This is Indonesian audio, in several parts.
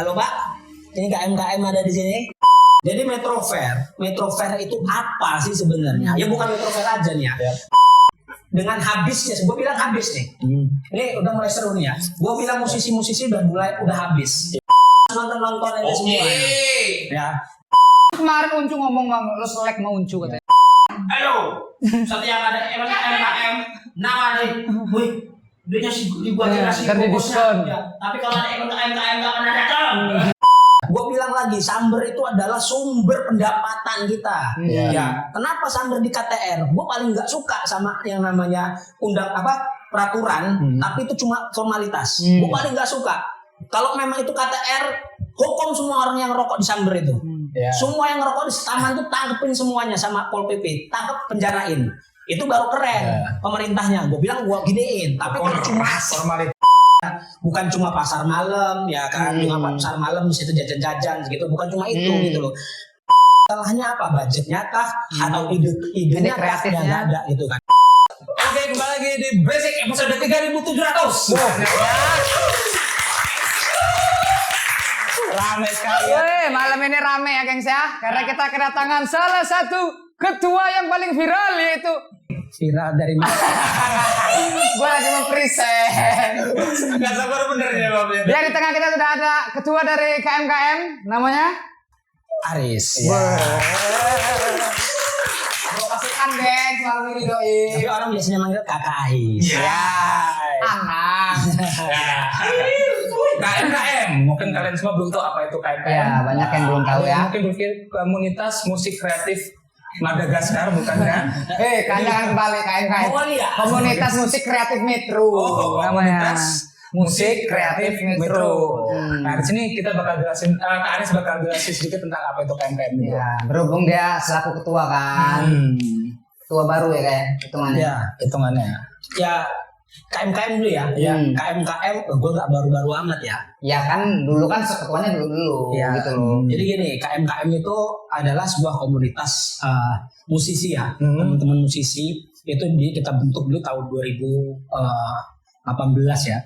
Halo Pak, ini KMKM ada di sini. Jadi Metro Fair itu apa sih sebenarnya? Ya bukan Metro Fair aja nih ya. Dengan habisnya, gue bilang habis nih. Ini udah mulai seru nih ya. Gue bilang musisi-musisi udah habis. Nonton aja semua. Ya. Kemarin Uncu ngomong bang, lo selek mau Uncu katanya. Halo, setiap ada MKM, nama nih, wih, duitnya sih dibuat nasi diskon. Ya. Tapi kalau ada MKM nggak pernah datang. Gue bilang lagi, Samber itu adalah sumber pendapatan kita. Ya, kenapa Samber di KTR? Gue paling nggak suka sama yang namanya peraturan, tapi itu cuma formalitas. Gue paling nggak suka. Kalau memang itu KTR, hukum semua orang yang rokok di Samber itu. Semua yang ngerokok di taman tuh tangkepin semuanya sama Pol PP, tangkep penjarain. Itu baru keren pemerintahnya. Gue bilang gue giniin, tapi kan cuma bukan cuma pasar malam ya kan, cuma pasar malam di situ jajan-jajan gitu, bukan cuma itu gitu loh. Salahnya apa? Budgetnya kah atau idenya kreatifnya nggak ada gitu kan. Oke, kembali lagi di Basic episode 3700. Rame sekali. Woi, malam ini rame ya gengs ya, karena kita kedatangan salah satu ketua yang paling viral, yaitu Viral dari mana? gue lagi mempresent. Gak sabar bener ya Bapak. Ya di tengah kita sudah ada ketua dari KMKM, namanya Aris. Gue pasukan gengs malam ini doi. Tapi orang biasanya manggil Kakak Ais. Anang. KMKM, mungkin kalian semua belum tahu apa itu KMKM. Ya, banyak yang belum tahu ya. Mungkin berpikir komunitas musik kreatif Madagaskar, bukan kan? Jangan kembali KMKM. Komunitas musik kreatif Metro. Namanya. Komunitas musik kreatif Metro. Nah, di sini kita bakal jelasin, Kak Aris bakal jelasin sedikit tentang apa itu KMKM. Ya, berhubung dia selaku ketua kan. Ketua baru ya kayak hitungannya. Ya, Hitungannya. ya KMKM dulu ya. KMKM gue nggak baru-baru amat ya. Ya kan dulu kan ketuanya dulu Ya, gitu loh. Jadi gini, KMKM itu adalah sebuah komunitas musisi ya, teman-teman musisi itu kita bentuk dulu tahun 2018 ya.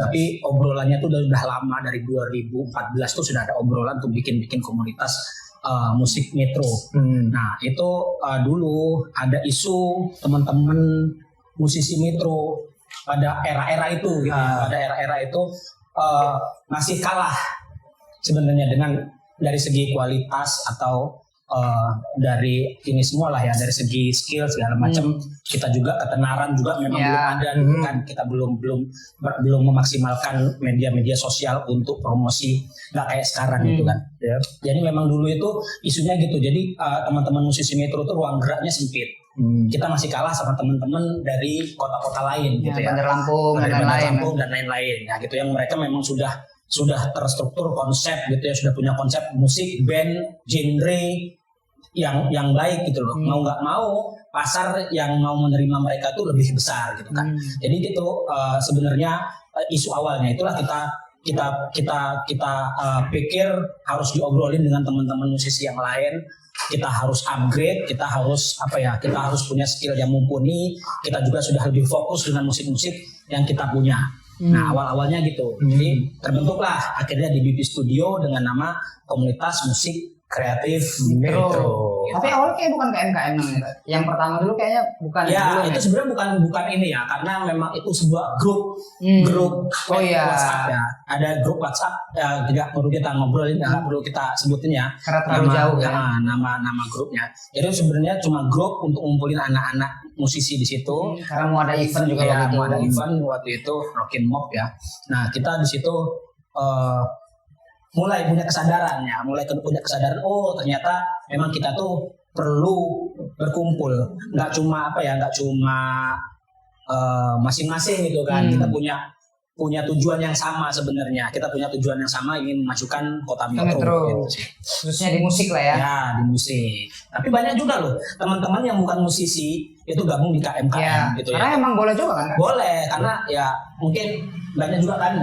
Tapi obrolannya tuh udah lama, dari 2014 tuh sudah ada obrolan untuk bikin komunitas musik Metro. Nah itu dulu ada isu teman-teman musisi Metro pada era-era itu gitu. Pada era-era itu masih kalah sebenarnya dari segi kualitas atau dari ini semua lah ya, dari segi skill segala macam. Kita juga ketenaran juga memang belum ada gitu kan. Kita belum memaksimalkan media-media sosial untuk promosi, nggak kayak sekarang gitu kan. Jadi memang dulu itu isunya gitu. Jadi teman-teman musisi Metro itu ruang geraknya sempit. Kita masih kalah sama teman-teman dari kota-kota lain gitu ya. Bandar Lampung dan lain-lain. Ya gitu, yang mereka memang sudah terstruktur konsep gitu ya, sudah punya konsep musik, band, genre yang baik gitu loh. Mau nggak mau pasar yang mau menerima mereka tuh lebih besar gitu kan. Jadi gitu sebenarnya isu awalnya itulah kita pikir harus diobrolin dengan teman-teman musisi yang lain. Kita harus upgrade, kita harus punya skill yang mumpuni. Kita juga sudah lebih fokus dengan musik-musik yang kita punya. Nah awal-awalnya gitu. Jadi terbentuklah akhirnya di BP Studio dengan nama Komunitas Musik Kreatif Metro. Tapi awalnya kayak bukan KMKM namanya. Yang pertama dulu kayaknya bukan. Ya itu sebenarnya bukan ini ya, karena memang itu sebuah grup WhatsApp ya. Ada grup WhatsApp ya, tidak perlu kita ngobrolin, nggak perlu kita sebutin ya. Karena terlalu jauh ya. Nama grupnya. Jadi sebenarnya cuma grup untuk ngumpulin anak-anak musisi di situ. Karena mau ada event juga waktu itu. Mau ada event waktu itu Rockin' Mob ya. Nah kita di situ mulai punya kesadaran, oh ternyata memang kita tuh perlu berkumpul, nggak cuma masing-masing gitu kan. Kita punya tujuan yang sama sebenarnya. Kita punya tujuan yang sama, ingin memajukan kota Metro. Gitu sih. Khususnya di musik lah ya. Ya di musik. Tapi banyak juga loh teman-teman yang bukan musisi itu gabung di KMKM gitu ya. Karena emang boleh juga kan? Boleh, karena ya mungkin banyak juga kan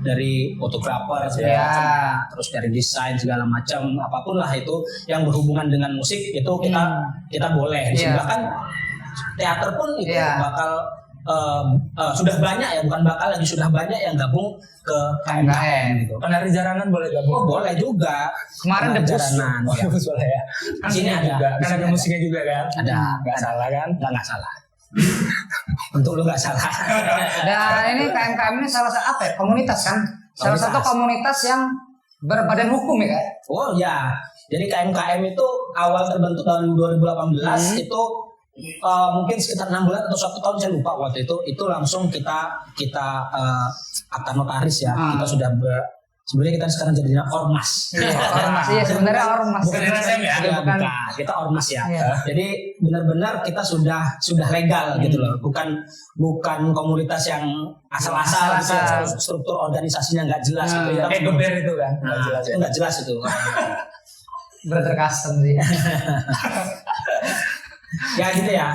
dari fotografer segala macam, terus dari desain segala macam, apapun lah itu yang berhubungan dengan musik itu kita boleh. Bahkan teater pun itu sudah banyak ya, bukan bakal lagi, sudah banyak yang gabung ke KMKM gitu. Penari jaranan boleh gabung? Oh boleh juga. Kemarin Penari debus. jaranan. Oh, Ya. bagus boleh ya. Kan Di sini ada. juga, kan Di sini ada ada. musiknya juga kan? Ada. Nggak salah kan? Nggak salah. Untuk lu nggak salah. Dan ini KMKM ini salah satu apa ya? Komunitas kan? Salah satu komunitas yang berbadan hukum ya kan? Oh ya, jadi KMKM itu awal terbentuk tahun 2018 itu mungkin sekitar 6 bulan atau 1 tahun saya lupa waktu itu. Itu langsung kita akta notaris ya. Kita sudah sebenarnya kita sekarang jadinya ormas. Iya, ormas. Iya, sebenarnya ormas. Bukan LSM ya? Ya, Bukan. bukan. Kita ormas ya. Iya. Jadi benar-benar kita sudah legal gitu loh. Bukan komunitas yang asal-asal gitu ya. Struktur organisasinya nggak jelas gitu ya. Kayak geber itu kan? Nggak Nah, jelas itu ya. nggak jelas itu. Brother custom sih. Ya gitu ya.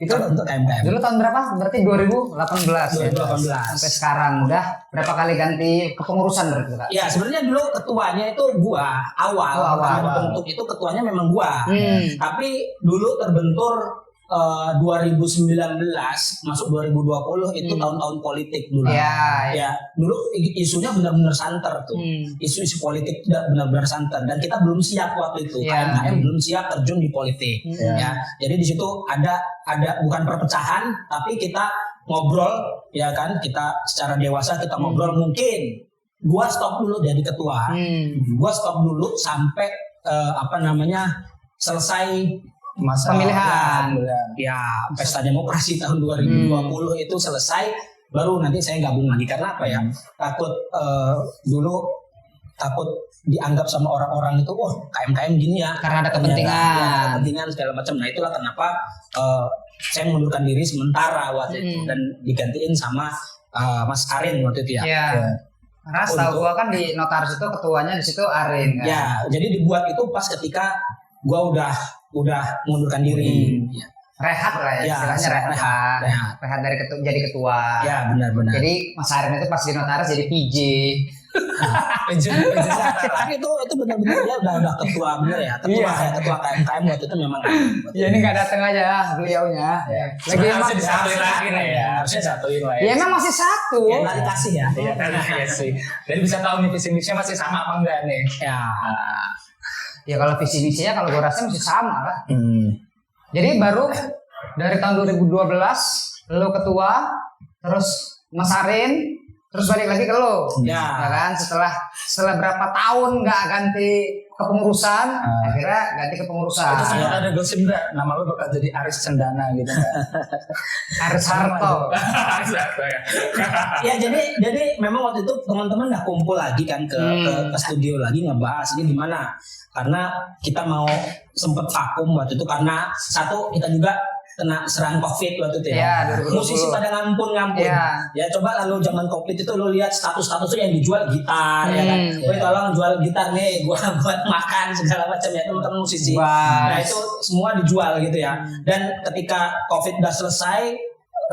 Itu untuk KMKM. Dulu tahun berapa? Berarti 2018 ya. 2018. Sampai sekarang udah berapa kali ganti kepengurusan berarti Kak? Ya sebenarnya dulu ketuanya itu gua awal. Oh, awal. Pertama dibentuk itu ketuanya memang gua. Hmm. Tapi dulu terbentur 2019 masuk 2020 itu tahun-tahun politik dulu. Ya, Ya, dulu isunya benar-benar santer tuh. Isu-isu politik benar-benar santer dan kita belum siap waktu itu. Ya. KMKM belum siap terjun di politik. Ya. Jadi di situ ada bukan perpecahan tapi kita ngobrol ya kan, kita secara dewasa kita ngobrol, mungkin gua stop dulu jadi ketua. Gua stop dulu sampai selesai Masa Pemilihan. ya pesta demokrasi tahun 2020 itu selesai, baru nanti saya gabung lagi. Karena apa ya, takut dulu takut dianggap sama orang-orang itu, wah KMKM gini ya, Karena ada ternyata, kepentingan. ya, ada kepentingan segala macam. Nah itulah kenapa saya mengundurkan diri sementara waktu itu dan digantiin sama Mas Arin waktu itu ya. Iya. Karena setahu gua kan di notaris itu ketuanya di situ Arin kan. Ya, jadi dibuat itu pas ketika gua udah mengundurkan diri. Ya. Rehat lah ya, Ya, istilahnya rehat. rehat. Dari jadi ketua. Ya, benar-benar. Jadi Mas Arin itu pas di notaris jadi PJ. Tapi itu benar-benar dia udah ketua bener ya, ketua KMKM waktu itu memang. Ya ini nggak datang aja beliaunya. Ya. Lagi harusnya disatuin lagi nih ya. Harusnya disatuin lah ya. Ya emang masih satu. Ya, nggak dikasih ya. Iya kan, iya sih. Jadi bisa tahu nih visi misinya masih sama apa enggak nih? Ya. Ya kalau visi misinya kalau gue rasa masih sama lah. Jadi baru dari tahun 2012 lo ketua, terus Mas Arin, terus balik lagi ke lo. Ya. Kan setelah berapa tahun nggak ganti kepengurusan, akhirnya ganti kepengurusan. Itu sempat ada gosip enggak? Nama lu bakal jadi Aris Cendana gitu enggak? Aris Harto. Aris Harto ya. Ya jadi memang waktu itu teman-teman nggak kumpul lagi kan ke studio lagi ngebahas ini gimana, karena kita mau sempet vakum waktu itu karena satu kita juga kena serang COVID waktu itu ya. Ya, 2020. Musisi pada ngampun. Ya coba lalu zaman COVID itu lo lihat status-statusnya yang dijual gitar ya kan. Woi tolong jual gitar nih gua buat makan segala macam ya teman-teman musisi. Nah itu semua dijual gitu ya. Dan ketika COVID udah selesai,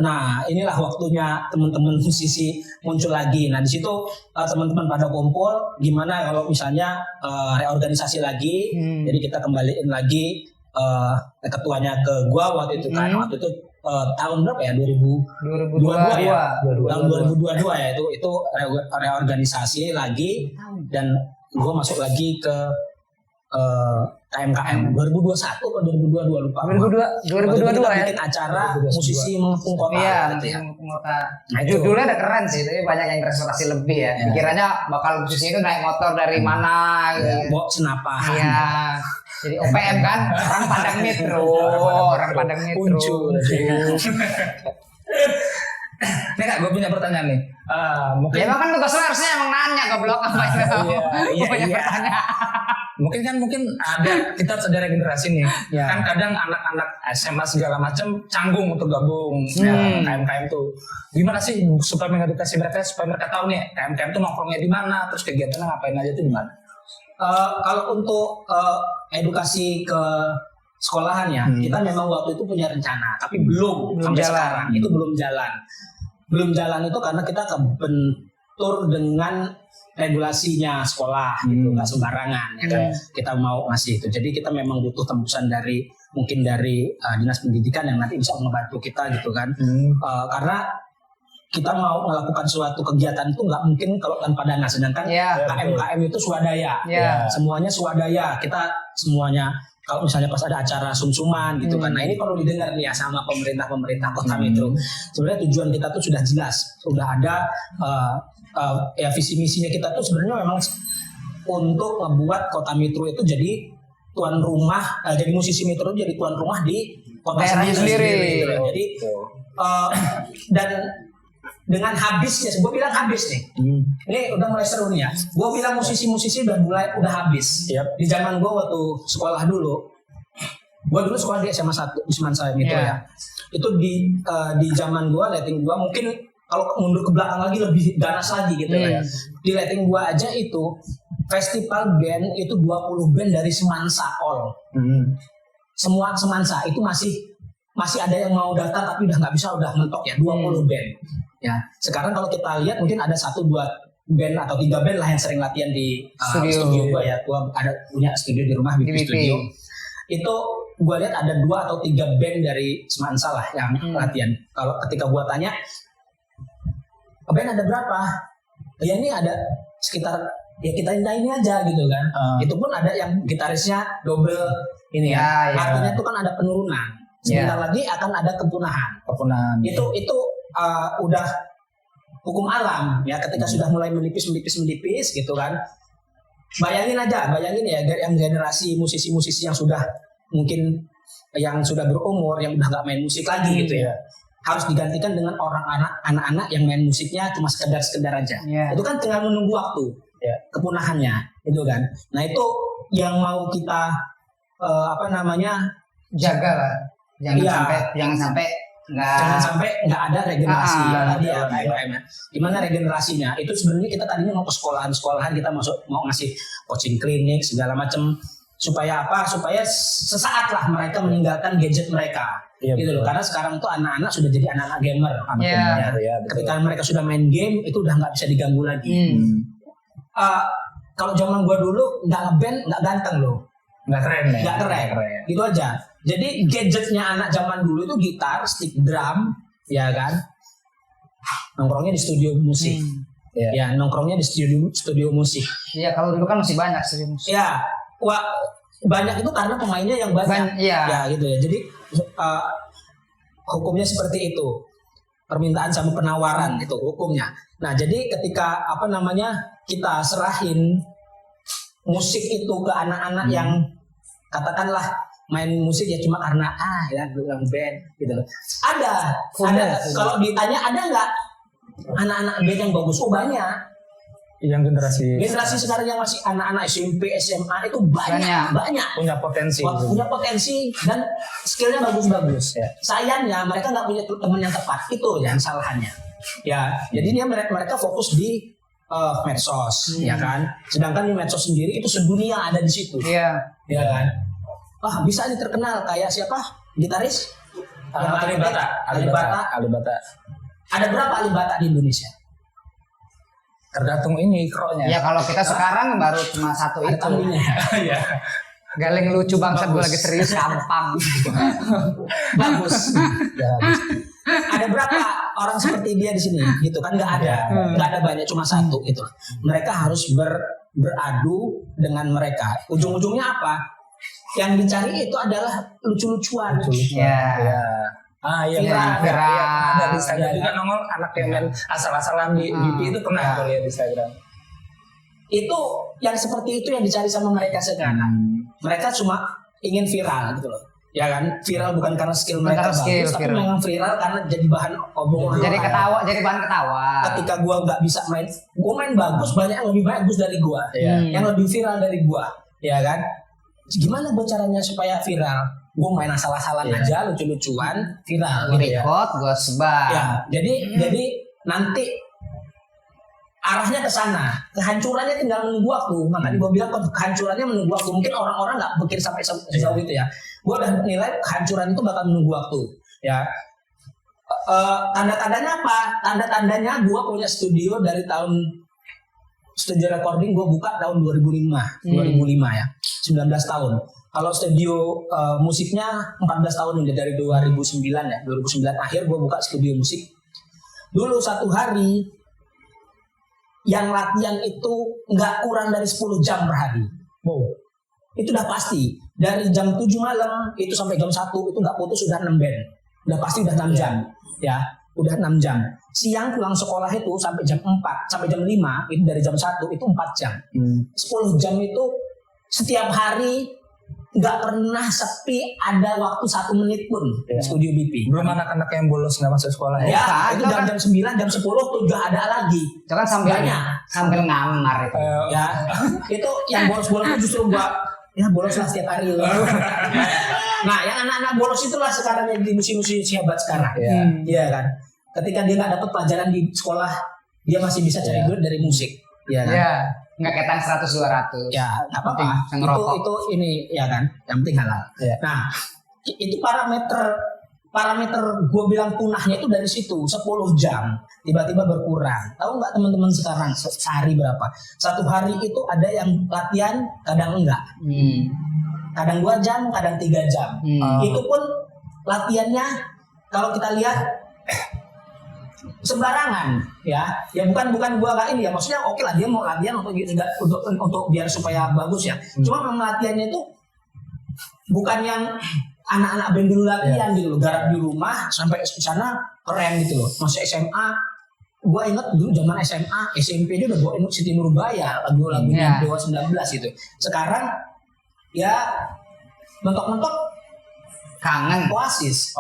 nah inilah waktunya teman-teman musisi muncul lagi. Nah di situ teman-teman pada kumpul, gimana kalau misalnya reorganisasi lagi. Jadi kita kembaliin lagi ketuanya ke gua waktu itu kan. Waktu itu tahun berapa ya, 2022 ya, tahun 2022 ya, itu reorganisasi lagi dan gua masuk lagi ke KMKM 2021 atau 2022 lupa. 2022 ya. Bikin acara musisi mengepung kota. Iya, gitu ya. mengepung kota. Nah, itu. Judulnya udah keren sih, tapi banyak yang eksplorasi lebih ya. Pikirannya bakal musisi itu naik motor dari mana gitu. Bawa senapan. Iya. Jadi OPM kan, orang Padang Metro, orang Padang Metro. Muncul. Nih Kak, gue punya pertanyaan nih. Mungkin Ya emang kan tugas lo harusnya emang nanya goblok apa itu. Iya, Punya iya. pertanyaan. mungkin ada kita harus ada regenerasi nih. Ya. Kan kadang anak-anak SMA segala macam canggung untuk gabung KMKM tuh. Gimana sih supaya mengedukasi mereka supaya mereka tahu nih KMKM tuh nongkrongnya di mana, terus kegiatannya ngapain aja tuh di mana? Kalau untuk edukasi ke sekolahan ya, kita memang waktu itu punya rencana, tapi belum sampai jalan. sekarang itu belum jalan. Belum jalan itu karena kita kebentur dengan regulasinya sekolah gitu, nggak sembarangan ya kan. Kita mau ngasih itu. Jadi kita memang butuh tembusan dari mungkin dari dinas pendidikan yang nanti bisa membantu kita gitu kan. Karena kita mau melakukan suatu kegiatan itu nggak mungkin kalau tanpa dana, sedangkan KM itu swadaya, semuanya swadaya, kita semuanya kalau misalnya pas ada acara sumsuman gitu kan, nah ini perlu didengar nih ya sama pemerintah kota Metro. Sebenarnya tujuan kita tuh sudah jelas, sudah ada ya visi misinya kita tuh sebenarnya memang untuk membuat kota Metro itu jadi tuan rumah, jadi musisi Metro jadi tuan rumah di kota sendiri. Gitu. Jadi dan dengan habisnya, gue bilang habis nih. Ini udah mulai seru nih ya. Gue bilang musisi-musisi udah habis. Di zaman gue waktu sekolah dulu, gue dulu sekolah di SMA 1 di Semansa Metro ya. Itu di zaman gue, lighting gue mungkin kalau mundur ke belakang lagi lebih ganas lagi gitu kan. Di lighting gue aja itu festival band itu 20 band dari Semansa all. Semua Semansa itu masih ada yang mau daftar tapi udah nggak bisa, udah mentok ya 20 band. Ya, sekarang kalau kita lihat mungkin ada 1-2 band atau 3 band lah yang sering latihan di studio gua ya. Gua ada punya studio di rumah, bikin studio. Itu gua lihat ada 2 atau 3 band dari Semansa lah yang latihan. Kalau ketika gua tanya, band ada berapa? Ya ini ada sekitar ya kita ini aja gitu kan. Itu pun ada yang gitarisnya double ini ya. Artinya itu kan ada penurunan. Sebentar lagi akan ada kepunahan. Itu udah hukum alam ya, ketika sudah mulai menipis gitu kan. Bayangin ya yang generasi musisi-musisi yang sudah mungkin yang sudah berumur, yang udah nggak main musik lagi gitu ya, harus digantikan dengan anak-anak yang main musiknya cuma sekedar aja. Itu kan tinggal menunggu waktu kepunahannya itu kan. Nah itu yang mau kita jaga lah. Jangan sampai nggak ada regenerasi tadi ya KM. Gimana regenerasinya? Itu sebenarnya kita tadinya mau ke sekolahan kita mau ngasih coaching klinik segala macam supaya apa? Supaya sesaat lah mereka meninggalkan gadget mereka. Gitu loh. Karena sekarang tuh anak-anak sudah jadi anak-anak gamer. Ketika mereka sudah main game itu udah nggak bisa diganggu lagi. Kalau zaman gua dulu nggak ngeband nggak ganteng loh. Nggak keren. Gitu aja. Jadi gadgetnya anak zaman dulu itu gitar, stick drum, ya kan? Nongkrongnya di studio musik. Ya, nongkrongnya di studio musik. Iya, kalau dulu kan masih banyak studio musik. Ya, banyak itu karena pemainnya yang banyak. Ya, gitu ya. Jadi hukumnya seperti itu. Permintaan sama penawaran itu hukumnya. Nah, jadi ketika kita serahin musik itu ke anak-anak yang katakanlah main musik ya cuma karena ya bilang band gitu loh. Ada. Kalau ditanya ada nggak anak-anak band yang bagus? Banyak. Yang generasi sekarang yang masih anak-anak SMP, SMA itu banyak. Punya potensi dan skillnya bagus. Sayangnya mereka nggak punya teman yang tepat, itu yang salahnya. Ya, jadi mereka fokus di medsos, ya kan. Sedangkan di medsos sendiri itu sedunia ada di situ. Ya kan. Bisa nih terkenal kayak siapa? Gitaris? Alibata. Ada berapa Alibata di Indonesia? Tergantung ini ikronya. Ya kalau kita sekarang baru cuma satu itu. Iya. Galeng lucu bangsat, gue lagi serius gampang. Bagus. Ada berapa orang seperti dia di sini? Gitu kan nggak ada banyak, cuma satu gitu. Mereka harus beradu dengan mereka. Ujung-ujungnya apa? Yang dicari itu adalah lucu-lucuan. Viral. Ada di Instagram juga nongol anak yang main asal-asalan di BP itu pernah aku lihat di Instagram. Itu yang seperti itu yang dicari sama mereka sekarang. Mereka cuma ingin viral gitu loh. Ya kan, viral bukan karena skill mereka bagus, tapi memang viral karena jadi bahan omongan. Jadi bahan ketawa. Ketika gua nggak bisa main, gua main bagus, banyak yang lebih bagus dari gua, yang lebih viral dari gua, ya kan? Gimana gue caranya supaya viral? Gue main asal-asalan aja, lucu-lucuan, viral. Gue record, gue sebar. Ya, jadi nanti arahnya ke sana. Kehancurannya tinggal menunggu waktu. Makanya gue bilang kehancurannya menunggu waktu. Mungkin orang-orang nggak pikir sampai sejauh itu ya. Gue udah nilai kehancuran itu bakal menunggu waktu. Ya. Tanda-tandanya apa? Tanda-tandanya gue punya studio dari tahun studio recording gue buka tahun 2005 ya, 19 tahun. Kalau studio musiknya 14 tahun udah dari 2009 ya, 2009 akhir gue buka studio musik. Dulu satu hari yang latihan itu nggak kurang dari 10 jam per hari. Itu udah pasti. Dari jam 7 malam itu sampai jam 1 itu nggak putus, sudah 6 band. Udah pasti udah 6 jam ya. Udah 6 jam. Siang pulang sekolah itu sampai jam 4, sampai jam 5, itu dari jam 1 itu 4 jam. 10 jam itu setiap hari nggak pernah sepi, ada waktu 1 menit pun studio BP. Belum anak-anak yang bolos nggak masuk sekolah ya? Ya, itu jam 9, jam 10 tuh juga ada lagi. Itu kan sambil ngamar itu. Ya, itu yang bolos-bolos itu justru gua ya bolos lah setiap hari. Nah, yang anak-anak bolos itulah sekarang yang di musisi hebat sekarang. Iya kan? Ketika dia nggak dapat pelajaran di sekolah, dia masih bisa cari duit dari musik. Iya kan? Iya. Nggak ketang 100-200. Ya, nggak apa-apa. Itu ini ya kan, yang penting halal. Nah, itu parameter gue bilang punahnya itu dari situ 10 jam tiba-tiba berkurang. Tahu nggak teman-teman sekarang sehari berapa? Satu hari itu ada yang latihan kadang enggak. Kadang 2 jam, kadang 3 jam. Itu pun latihannya kalau kita lihat sembarangan ya bukan gua nggak ini ya, maksudnya oke lah dia mau latihan untuk biar supaya bagus ya. Cuma memang latihannya itu bukan yang anak-anak band dulu latihan gitu loh, garap di rumah sampai sana keren gitu loh. Masih SMA, gua inget dulu zaman SMA, SMP dia udah bawain Siti Nurbaya, lagu-lagunya Dewa 19 gitu. Sekarang ya mentok-mentok kangen Oasis.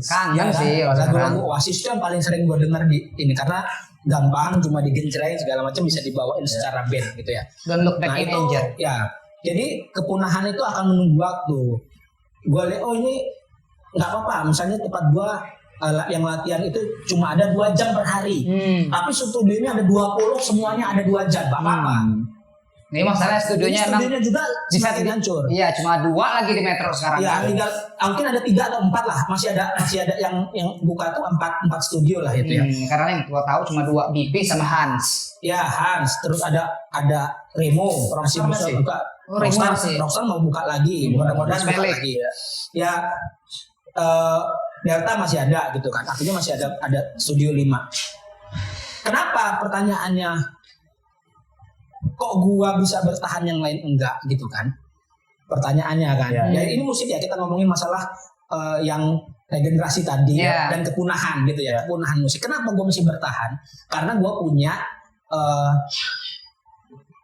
Kangen sih lagu-lagu Oasis itu yang paling sering gue denger di ini karena gampang, cuma digencerain segala macam bisa dibawain secara band gitu ya. Don't look back in anger. Ya, jadi kepunahan itu akan menunggu waktu. Gue lihat ini nggak apa-apa. Misalnya tempat gue yang latihan itu cuma ada 2 jam per hari, tapi studionya ada 20, semuanya ada 2 jam, nggak apa-apa. Ini masalah studionya juga bisa hancur. Iya, cuma 2 lagi di Metro sekarang. Iya, tinggal mungkin ada 3 atau 4 lah. Masih ada yang buka tuh 4 studio lah itu ya. Karena yang gua tahu cuma 2, BP sama Hans. Ya, Hans, terus ada Remo, masih bisa buka. Rockstar mau buka lagi, mudah-mudahan buka lagi. Ya, Delta masih ada gitu kan. Artinya masih ada studio 5. Kenapa pertanyaannya? Kok gua bisa bertahan yang lain enggak gitu kan? Pertanyaannya kan. Ya ini musik ya, kita ngomongin masalah yang regenerasi tadi dan kepunahan gitu ya, kepunahan musik. Kenapa gua mesti bertahan? Karena gua punya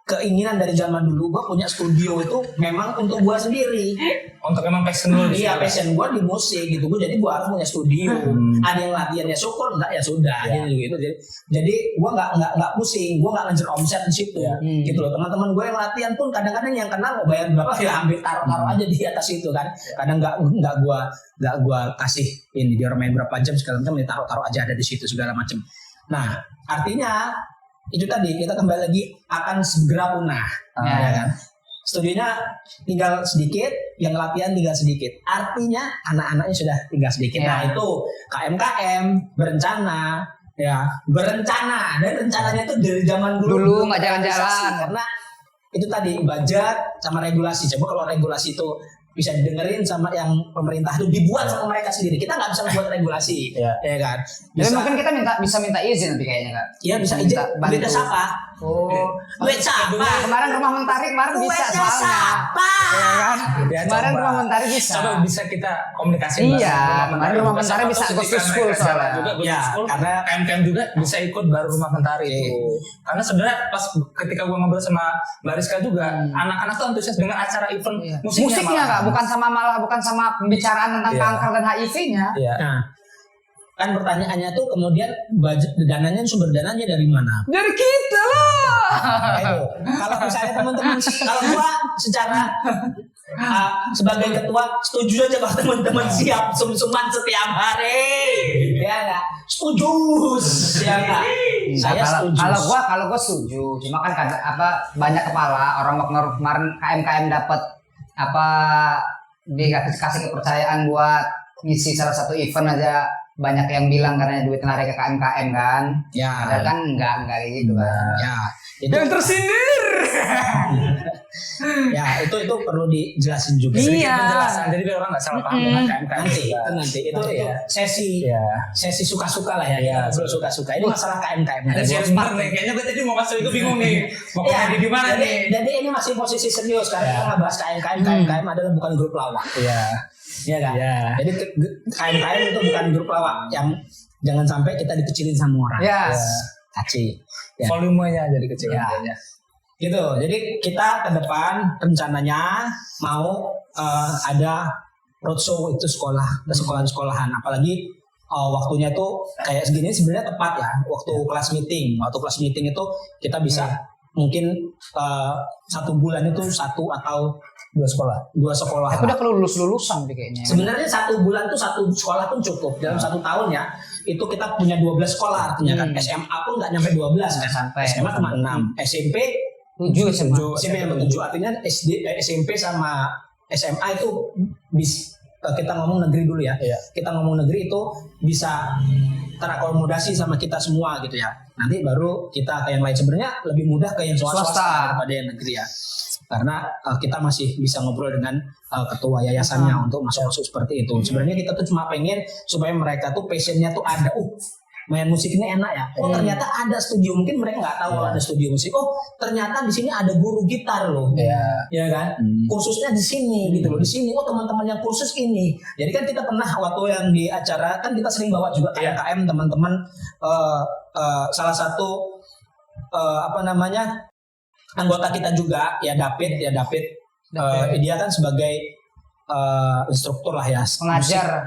keinginan dari zaman dulu, gue punya studio itu memang untuk gue sendiri. Untuk emang passion lu? Iya, passion gue di musik gitu. Jadi gue harus punya studio. Ada yang latihannya syukur, enggak ya sudah gitu. Jadi gue nggak pusing, gue nggak ngejar omset di situ. Gitu loh. Teman-teman gue yang latihan pun kadang-kadang yang kenal mau bayar berapa ya ambil taruh aja di atas itu kan. Kadang nggak gue kasih ini dia main berapa jam segala macam, taruh aja ada di situ segala macam. Nah artinya itu tadi kita kembali lagi akan segera punah, ya kan? Studionya tinggal sedikit, yang latihan tinggal sedikit. Artinya anak-anaknya sudah tinggal sedikit. Nah itu KMKM berencana dan rencananya itu dari zaman dulu nggak jalan-jalan karena itu tadi budget sama regulasi. Coba kalau regulasi itu bisa didengerin sama yang pemerintah itu dibuat sama mereka sendiri. Kita nggak bisa membuat regulasi, ya kan? Jadi mungkin kita bisa minta izin nanti kayaknya Kak. Iya bisa izin. Duit siapa? Duit siapa? Kemarin rumah Mentari bisa soalnya. Siapa? Ya kan? Kemarin rumah Mentari bisa. Coba bisa kita komunikasi. Iya, kemarin rumah Mentari bisa go to school soalnya. Ya, karena KMKM juga bisa ikut baru rumah Mentari itu. Karena sebenarnya pas ketika gue ngobrol sama Mbak Rizka juga, anak-anak tuh antusias dengan acara event musiknya Kak, bukan sama pembicaraan tentang kanker dan HIV-nya. Nah, kan pertanyaannya tuh kemudian budget dananya, sumber dananya dari mana? Dari kita lah. Kalau misalnya teman-teman, kalau gua secara sebagai ketua setuju aja kalau teman-teman siap sum-suman setiap hari, ya nggak? Setuju, ya nggak? Saya setuju. Kalau gua setuju, cuma kan banyak kepala orang waktu kemarin KMKM dapat dikasih kepercayaan buat ngisi salah satu event aja banyak yang bilang karena duit lari ke KMKM kan. Ya. Padahal kan enggak kayak gitu kan. Ya. Itu Yang tersindir. ya itu perlu dijelasin juga. Iya. Sedikit penjelasan jadi biar orang nggak salah paham dengan KMKM. Nanti itu sesi Iya. sesi suka-suka lah ya. Iya. Kita suka-suka. Ini masalah KMKM. Ada serius banget nih. Kayaknya gue tadi mau masuk itu bingung nih. Mau komedi di mana nih? Jadi ini masih posisi serius karena kita nggak bahas KMKM. KMKM adalah bukan grup lawak. Iya. Iya kan? Iya. Jadi KMKM itu bukan grup lawak yang jangan sampai kita dikecilin sama orang. Yes. Caci. Ya. Volumenya jadi kecil Ya. kayaknya. Gitu. Jadi kita ke depan rencananya mau ada roadshow itu ke sekolahan-sekolahan. Apalagi waktunya tuh kayak segini sebenarnya tepat ya. Waktu kelas meeting. Waktu kelas meeting itu kita bisa mungkin 1 bulan itu 1 atau 2 sekolah. Aku udah kelulus-lulusan deh kayaknya. Sebenarnya 1 bulan tuh 1 sekolah pun cukup. Dalam 1 tahun ya, itu kita punya 12 sekolah artinya kan. SMA pun nggak nyampe 12 kan. Sampai. SMA cuma 6. SMP 7 SMA. SMP yang 7. Artinya SMP sama SMA itu kita ngomong negeri dulu ya. Iya. Kita ngomong negeri itu bisa terakomodasi sama kita semua gitu ya. Nanti baru kita ke yang lain. Sebenarnya lebih mudah ke yang swasta daripada yang negeri ya. Karena kita masih bisa ngobrol dengan ketua yayasannya untuk masuk seperti itu. Sebenarnya kita tuh cuma pengen supaya mereka tuh passionnya tuh ada. Main musik ini enak ya. Oh ternyata ada studio. Mungkin mereka nggak tahu kalau ada studio musik. Oh ternyata di sini ada guru gitar loh. Ya kan? Kursusnya di sini gitu loh. Di sini. Oh teman-teman yang kursus ini. Jadi kan kita pernah waktu yang di acara kan kita sering bawa juga KMKM teman-teman. Salah satu anggota kita juga ya David. Dia kan sebagai instruktur lah ya, pengajar,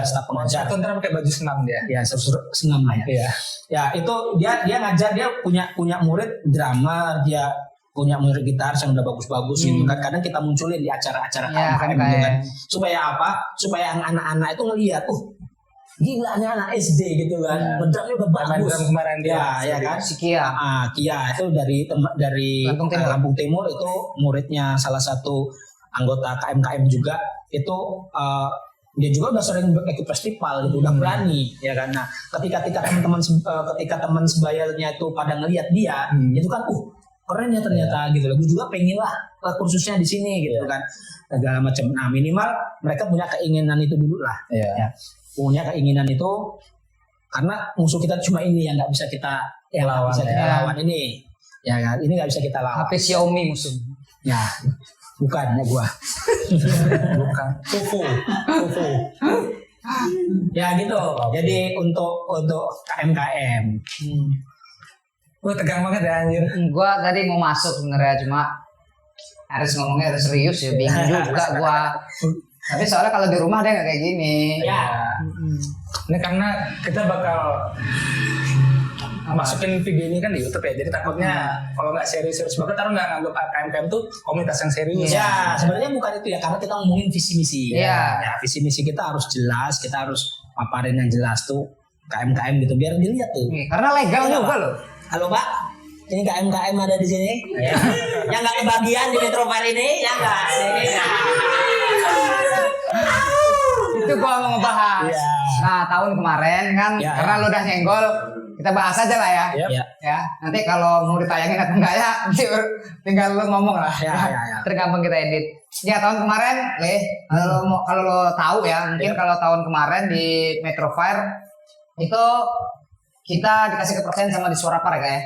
staf pengajar. Itu ntar pakai baju senam dia. Ya, senam lah ya. Iya. Ya itu dia ngajar, dia punya murid drummer, dia punya murid gitar yang udah bagus-bagus gitu kan. Kadang kita munculin di acara-acara KMKM gitu kan. Supaya apa? Supaya anak-anak itu ngelihat, gila nih anak SD gitu kan. Drumnya udah bagus. Drum kemarin dia. Ya kan. Si Kia. Kia itu dari Lampung Timur itu muridnya salah satu anggota KMKM juga itu dia juga udah sering ikut festival gitu, udah berani ya kan. Nah ketika teman sebayanya itu pada ngelihat dia itu kan keren ya ternyata gitu loh. Gue juga pengen lah kursusnya di sini gitu kan, segala macam. Nah minimal mereka punya keinginan itu dulu lah. Ya. Punya keinginan itu karena musuh kita cuma ini yang nggak bisa kita lawan ini ya kan. Ini nggak bisa kita lawan. HP Xiaomi musuh. Ya. Bukan ya gua. Bukan. Fufu. Ya gitu. Jadi untuk KMKM. Gue tegang banget ya anjir. Gua tadi mau masuk sebenarnya cuma ngomongnya harus serius ya, bingung juga gua. Tapi soalnya kalau di rumah dia nggak kayak gini. Ya. Ini karena kita bakal masukin video ini kan di YouTube ya, jadi takutnya kalau nggak serius banget taruh nggak nganggap KMKM tuh komunitas yang serius. Ya sebenarnya bukan itu ya, karena kita ngomongin visi misi. Iya. Ya visi misi kita harus jelas, kita harus paparin yang jelas tuh KMKM gitu biar dilihat tuh. Karena legal juga loh. Halo Pak, ini KMKM ada di sini. Yang nggak kebagian di Metrofair ini, ya nggak? Itu gua mau ngebahas. Nah tahun kemarin kan, karena lu udah nyenggol, kita bahas aja lah ya. Ya. Nanti kalau mau ditayangin atau enggak ya, tinggal lu ngomong lah. Ya. Tergampang kita edit. Ya tahun kemarin, kalau lo tahu ya, mungkin kalau tahun kemarin di Metrofair itu kita dikasih kepercayaan sama di Suara Par ya.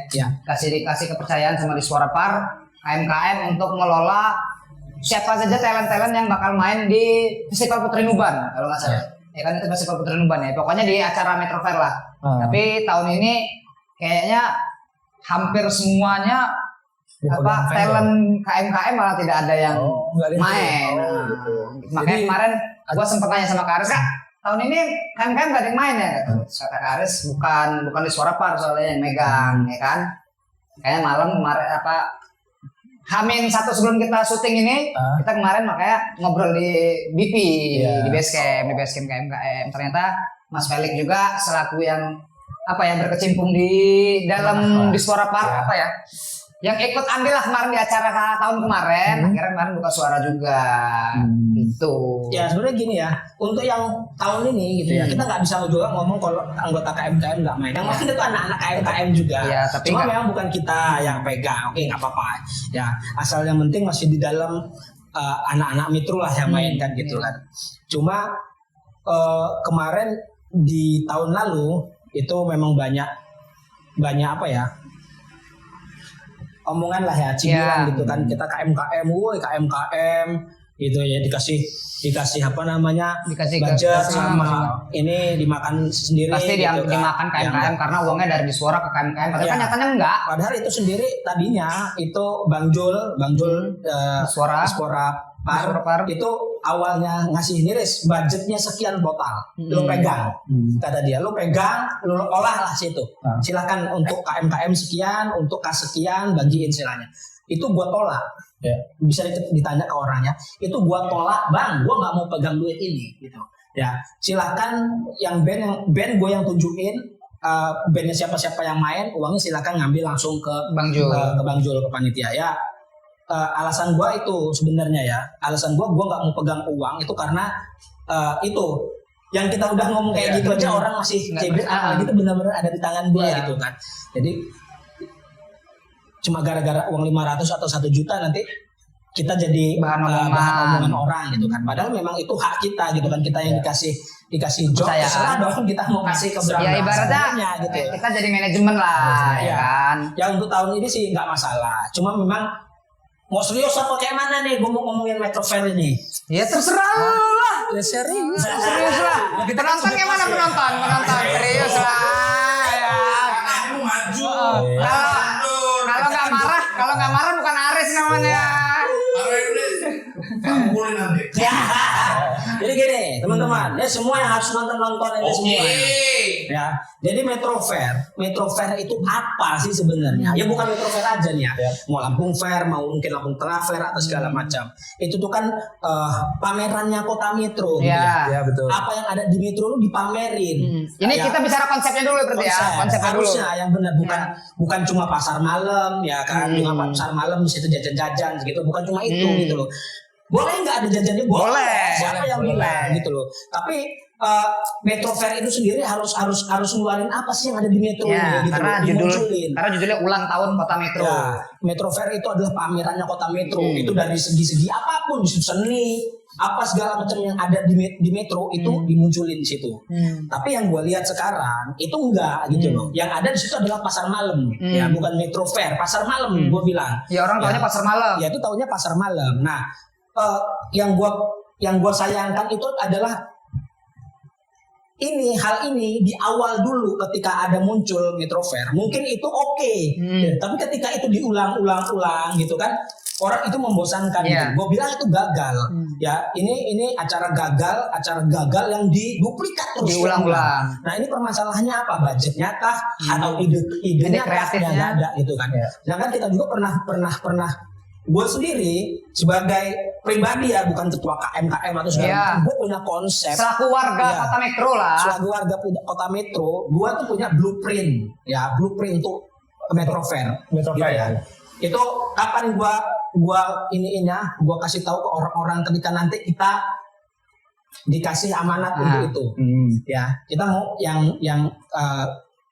Dikasih kepercayaan sama di Suara Par KMKM untuk ngelola siapa saja talent-talent yang bakal main di Festival Putri Nuban kalau nggak salah. Ya kan itu Festival Putri Nuban ya. Pokoknya di acara Metrofair lah. Tapi tahun ini kayaknya hampir semuanya talent KMKM malah tidak ada yang main. Makanya kemarin gua sempat tanya sama Kak Aris, Kak, tahun ini KMKM gak ada yang main ya? Kata Kak Aris, bukan di Suara Par soalnya yang megang ya kan. Kayaknya malam kemarin Hamin satu sebelum kita syuting ini, kita kemarin makanya ngobrol di BP, di Basecamp KMKM. Ternyata Mas Felix juga selaku yang berkecimpung di dalam di Suara Par Yang ikut andil lah kemarin di acara tahun kemarin, akhirnya kemarin buka suara juga. Itu. Ya sebenarnya gini ya, untuk yang tahun ini gitu ya, kita nggak bisa juga ngomong kalau anggota KMKM nggak main. Yang main itu anak-anak KMKM juga. Ya, tapi cuma memang bukan kita yang pegang. Oke, nggak apa-apa. Ya asal yang penting masih di dalam anak-anak Metro lah yang main kan gitu kan. Cuma kemarin di tahun lalu itu memang banyak apa ya? Omongan lah ya, cibiran gitu kan, kita KMKM, woi KMKM gitu ya, dikasih apa namanya, dikasih budget sama ini dimakan sendiri. Pasti gitu dimakan KMKM karena uangnya dari di suara ke KMKM. Padahal kan nyatanya enggak. Padahal itu sendiri tadinya itu Bang Jul Suara Par itu awalnya ngasih niris budgetnya sekian total, lo pegang, kata dia, lo pegang, lo olah lah situ, silakan untuk KMKM sekian, untuk kas sekian, bagiin silanya. Itu gua tolak, bisa ditanya ke orangnya, itu gua tolak, bang, gua nggak mau pegang duit ini, gitu. Ya, silakan yang band gue yang tunjukin. Bandnya siapa-siapa yang main, uangnya silakan ngambil langsung ke Bang Jul, ke Bang Jul, ke panitia ya. Alasan gue itu sebenarnya ya, alasan gue nggak mau pegang uang itu karena itu yang kita udah ngomong kayak gitu aja orang masih cebet gitu, benar-benar ada di tangan gue gitu kan. Jadi cuma gara-gara uang 500 atau 1 juta nanti kita jadi bahan omongan orang gitu kan. Padahal memang itu hak kita gitu kan, kita yang dikasih job, terserah dong kita mau kasih ke berapa. Ya ibaratnya gitu. Kita jadi manajemen lah, ya kan. Ya untuk tahun ini sih nggak masalah. Cuma memang mau serius apa kayak mana nih? Gue mau ngomongin Metro Fair ini. Ya terserah lah. Ya serius lah. Penonton kayak mana penonton? Serius lah. Ya. Kamu maju. Kalau nggak marah bukan Aris namanya. Kamu boleh nanti. Jadi gini teman-teman, ya semua yang harus nonton ini semua. Ya, jadi Metro Fair itu apa sih sebenarnya? Ya bukan Metro Fair aja nih ya. Mau Lampung Fair, mau mungkin Lampung Tengah Fair atau segala macam. Itu tuh kan pamerannya kota Metro. Ya betul. Apa yang ada di Metro lu dipamerin. Ini ya, kita bicara konsepnya dulu berarti ya. Konsepnya harusnya dulu. Yang benar bukan cuma pasar malam ya kan. Cuma pasar malam di situ jajan-jajan gitu. Bukan cuma itu gitu loh. Boleh nggak ada jajannya? Boleh. Siapa yang bilang gitu loh. Tapi Metro Fair itu sendiri harus ngeluarin apa sih yang ada di Metro ya, gitu. Karena judulnya ulang tahun Kota Metro. Ya, Metro Fair itu adalah pamerannya Kota Metro. Itu dari segi-segi apapun, seni, apa segala macam yang ada di Metro itu dimunculin di situ. Tapi yang gue lihat sekarang itu enggak gitu loh. Yang ada di situ adalah pasar malam. Ya, bukan Metro Fair, pasar malam gue bilang. Ya orang taunya pasar malam. Ya itu taunya pasar malam. Nah, yang gua sayangkan itu adalah hal ini di awal dulu ketika ada muncul Metro Fair mungkin itu oke. Tapi ketika itu diulang-ulang gitu kan, orang itu membosankan. Gue bilang itu gagal. Ya ini acara gagal yang diduplikat terus diulang-ulang. Nah ini permasalahannya apa? Budgetnya kah atau idenya kreatifnya nggak ada gitu kan. Sedangkan kita juga pernah gue sendiri sebagai pribadi ya, bukan ketua KMKM atau segala, gue punya konsep selaku warga Kota Metro lah. Selaku warga Kota Metro, gue tuh punya blueprint untuk Metro Fair. Ya. Itu kapan gue kasih tahu ke orang-orang ketika nanti kita dikasih amanat untuk itu. Ya, kita mau yang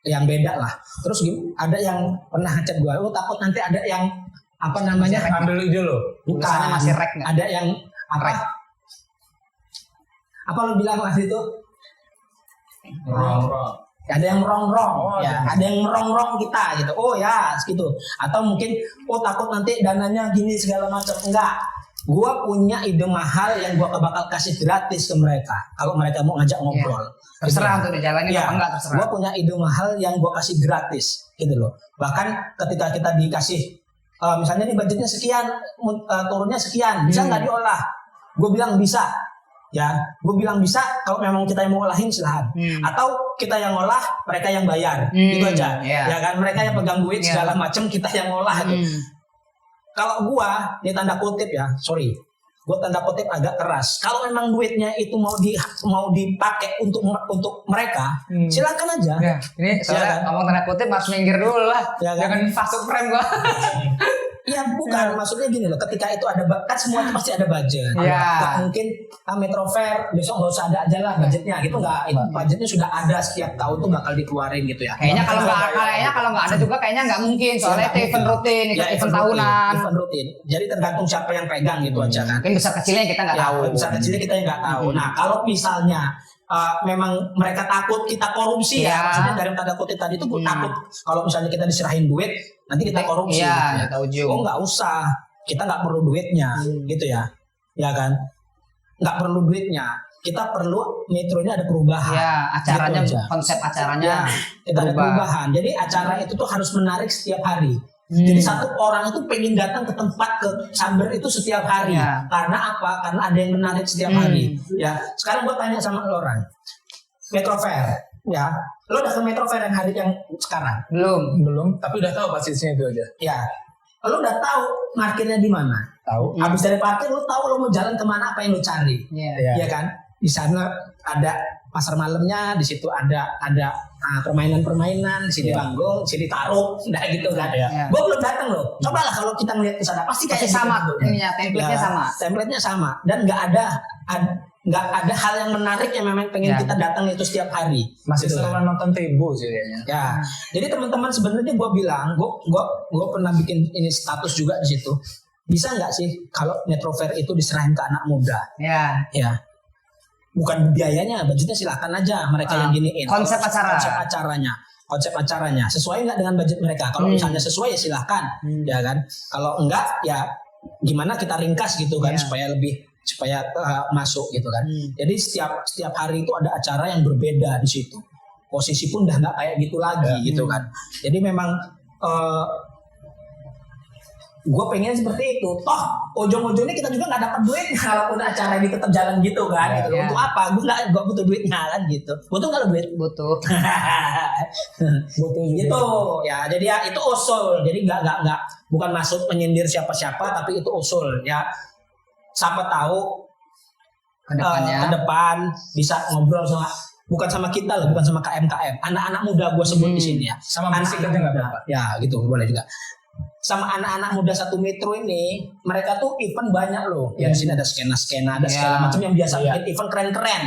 beda lah. Terus ada yang pernah ngechat gue, lu takut nanti ada yang apa namanya ambil ide lo, bukan masih rek nggak? Ada yang apa lo bilang waktu itu ada yang merongrong ada yang merongrong kita gitu. Oh ya gitu. Atau mungkin takut nanti dananya gini segala macam. Enggak, gua punya ide mahal yang gua bakal kasih gratis ke mereka kalau mereka mau ngajak ngobrol. Terserah untuk dijalanin apa enggak, terserah. Gua punya ide mahal yang gua kasih gratis gitu loh. Bahkan ketika kita dikasih misalnya nih budgetnya sekian, turunnya sekian, bisa nggak diolah? Gue bilang bisa, ya. Gue bilang bisa. Kalau memang kita yang mau olahin silahkan. Atau kita yang olah, mereka yang bayar, gitu aja. Ya kan, mereka yang pegang duit segala macam, kita yang olah. Kalau gue, ini tanda kutip ya, sorry, gue tanda kutip agak keras. Kalau memang duitnya itu mau dipakai untuk mereka, silakan aja. Ya, ini soalnya ngomong tanda kutip harus minggir dulu lah. Ya kan? Jangan masuk frame gua. Iya bukan, maksudnya gini loh, ketika itu ada kan semua itu pasti ada budget. Ya. Gak mungkin Metro Fair besok nggak usah ada aja lah budgetnya gitu, nggak. Budgetnya sudah ada setiap tahun tuh bakal dikeluarin gitu ya. Kayaknya kalau nggak ada juga kayaknya nggak mungkin, soalnya itu event rutin, event tahunan. Event rutin. Jadi tergantung siapa yang pegang gitu aja kan. Mungkin besar kecilnya kita nggak tahu. Besar kecilnya kita yang nggak tahu. Nah kalau misalnya memang mereka takut kita korupsi ya, maksudnya dari tanda kutip tadi itu takut kalau misalnya kita diserahin duit nanti kita korupsi. Iya, kita ujung. Oh nggak usah, kita nggak perlu duitnya, gitu ya kan? Nggak perlu duitnya, kita perlu metronya ada perubahan. Ya, acaranya, gitu konsep acaranya kita ada perubahan. Jadi acara itu tuh harus menarik setiap hari. Jadi satu orang itu pengen datang ke tempat ke Samber itu setiap hari. Ya. Karena apa? Karena ada yang menarik setiap hari. Ya. Sekarang gue tanya sama lo orang, Metro Fair, ya. Lo udah ke Metro Fair yang hari yang sekarang? Belum, tapi udah tahu basisnya itu aja. Ya. Lo udah tahu parkirnya di mana? Tahu. Habis dari parkir lo tahu lo mau jalan kemana, apa yang lo cari? Iya. Ya kan? Di sana ada pasar malamnya, di situ ada permainan-permainan, di sini panggung, di sini taruh, udah gitu kan. Gue belum datang loh. Cobalah kalau kita ngeliat ke sana pasti kayak sama gitu. ininya, template-nya sama. Template-nya sama dan nggak ada hal yang menarik yang memang pengen kita datang itu setiap hari. Masih gitu seru kan. nonton Tebo sih kayaknya. Ya, jadi teman-teman sebenarnya gue bilang, gue pernah bikin ini status juga di situ. Bisa nggak sih kalau Metro Fair itu diserahin ke anak muda? Ya. Bukan biayanya, budgetnya silahkan aja mereka yang giniin. Konsep acaranya sesuai nggak dengan budget mereka? Kalau misalnya sesuai ya silahkan, ya kan. Kalau enggak ya gimana kita ringkas gitu kan supaya masuk gitu kan. Jadi setiap hari itu ada acara yang berbeda di situ. Posisi pun udah nggak kayak gitu lagi gitu kan. Jadi memang gue pengen seperti itu. Toh ujung-ujungnya kita juga nggak dapat duit kalaupun acara ini tetap jalan gitu kan. Gitu. Untuk apa? Gue butuh duitnya kan gitu. Butuh nggak lo duit? Butuh. Butuh gitu ya. Jadi ya itu usul. Jadi nggak bukan masuk menyindir siapa-siapa, tapi itu usul ya. Siapa tahu ke depan bisa ngobrol sama, bukan sama kita loh, bukan sama KMKM, anak-anak muda gue sebut di sini ya. Sama musik aja nggak apa-apa. Ya gitu boleh juga. Sama anak-anak muda satu metro ini, mereka tuh event banyak loh. Yang di sini ada skena-skena, ada segala macam yang biasa bikin event keren-keren.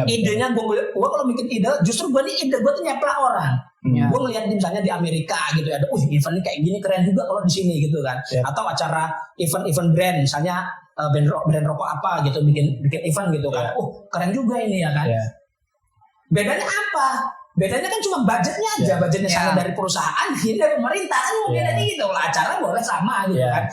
Idenya gue kalau bikin ide, justru gue tuh nyeplak orang. Gue ngeliat misalnya di Amerika gitu ada, event ini kayak gini keren juga kalau di sini gitu kan. Atau acara event brand, misalnya brand rokok apa gitu bikin event gitu kan. Keren juga ini ya kan. Bedanya apa? Bedanya kan cuma budgetnya aja, budgetnya sama dari perusahaan, ini dari pemerintah kan bedanya gitu. Acara boleh sama gitu kan.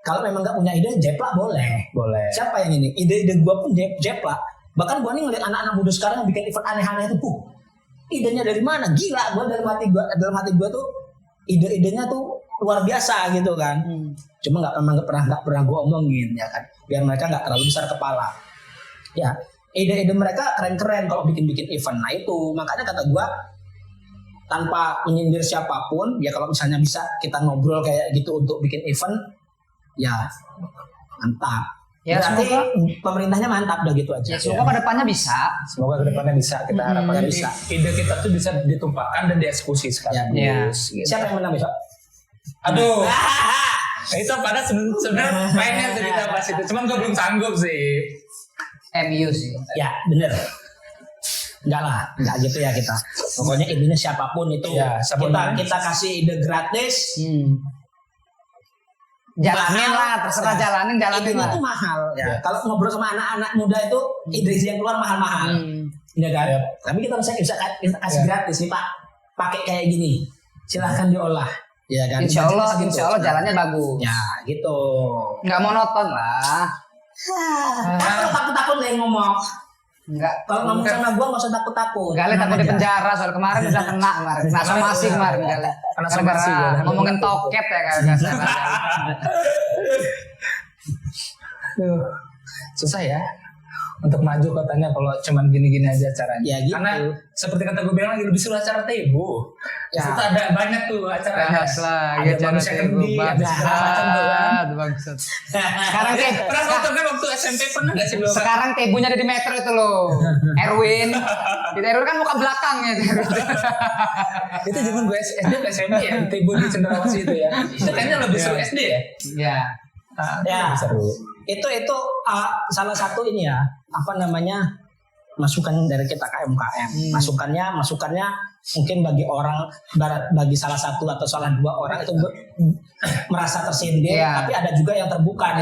Kalau memang nggak punya ide, jeplak boleh. Siapa yang ini? Ide-ide gue pun jeplak. Bahkan gue nih ngeliat anak-anak muda sekarang yang bikin event aneh-aneh itu, idenya dari mana? Gila, gue dalam hati gue tuh ide-idenya tuh luar biasa gitu kan. Cuma nggak pernah gue omongin ya kan, biar mereka nggak terlalu besar kepala. Ya. Ide-ide mereka keren-keren kalau bikin event. Nah itu makanya kata gue, tanpa menyindir siapapun ya, kalau misalnya bisa kita ngobrol kayak gitu untuk bikin event ya mantap. Ya berarti pemerintahnya mantap udah gitu aja. Semoga kedepannya bisa. Kita harapkan bisa. Ide kita tuh bisa ditumpahkan dan dieksekusi sekarang. Gitu. Siapa yang menang besok? Aduh. Itu pada sebenarnya pengen tuh kita bahas itu. Cuman gue belum sanggup sih. MU sih. Ya bener. Enggak gitu ya kita. Pokoknya idenya siapapun itu kita kasih ide gratis. Jalanin lah, terserah jalanin lah. Idenya tuh mahal ya. Kalau ngobrol sama anak-anak muda itu ide yang keluar mahal-mahal. Ya kan? Tapi kita bisa kasih gratis nih Pak. Pakai kayak gini. Silahkan diolah. Ya kan? Insya Allah jalannya bagus. Ya gitu. Nggak monoton lah. Takut yang ngomong. Enggak. Kalau ngomong sama gua nggak usah takut. Gale takut di penjara soal kemarin udah kena somasi kemarin Gale. Gara-gara ngomongin toket ya kan. Susah ya untuk maju katanya kalau cuman gini-gini aja caranya. Ya gitu. Karena seperti kata gue bilang lagi lebih seru acara Tebo. Ya. Itu ada banyak tuh acaranya. Bahas lah, ada acara manusia Tebu, kendi, ada segala macam tuh kan. bangsat. Sekarang Pernah nonton kan waktu SMP pernah nggak sih lu? sekarang Tebunya ada di Metro itu loh. Erwin. Di Erwin kan muka belakangnya. Itu zaman gue SD ke SMP ya, di Tebu di Cendrawasih itu ya. Itu kayaknya lebih seru SD ya. Ya. Ya. Lebih seru. Itu salah satu ini ya, apa namanya, masukan dari kita KMKM. Masukannya mungkin bagi orang, bagi salah satu atau salah dua orang itu merasa tersindir, tapi ada juga yang terbuka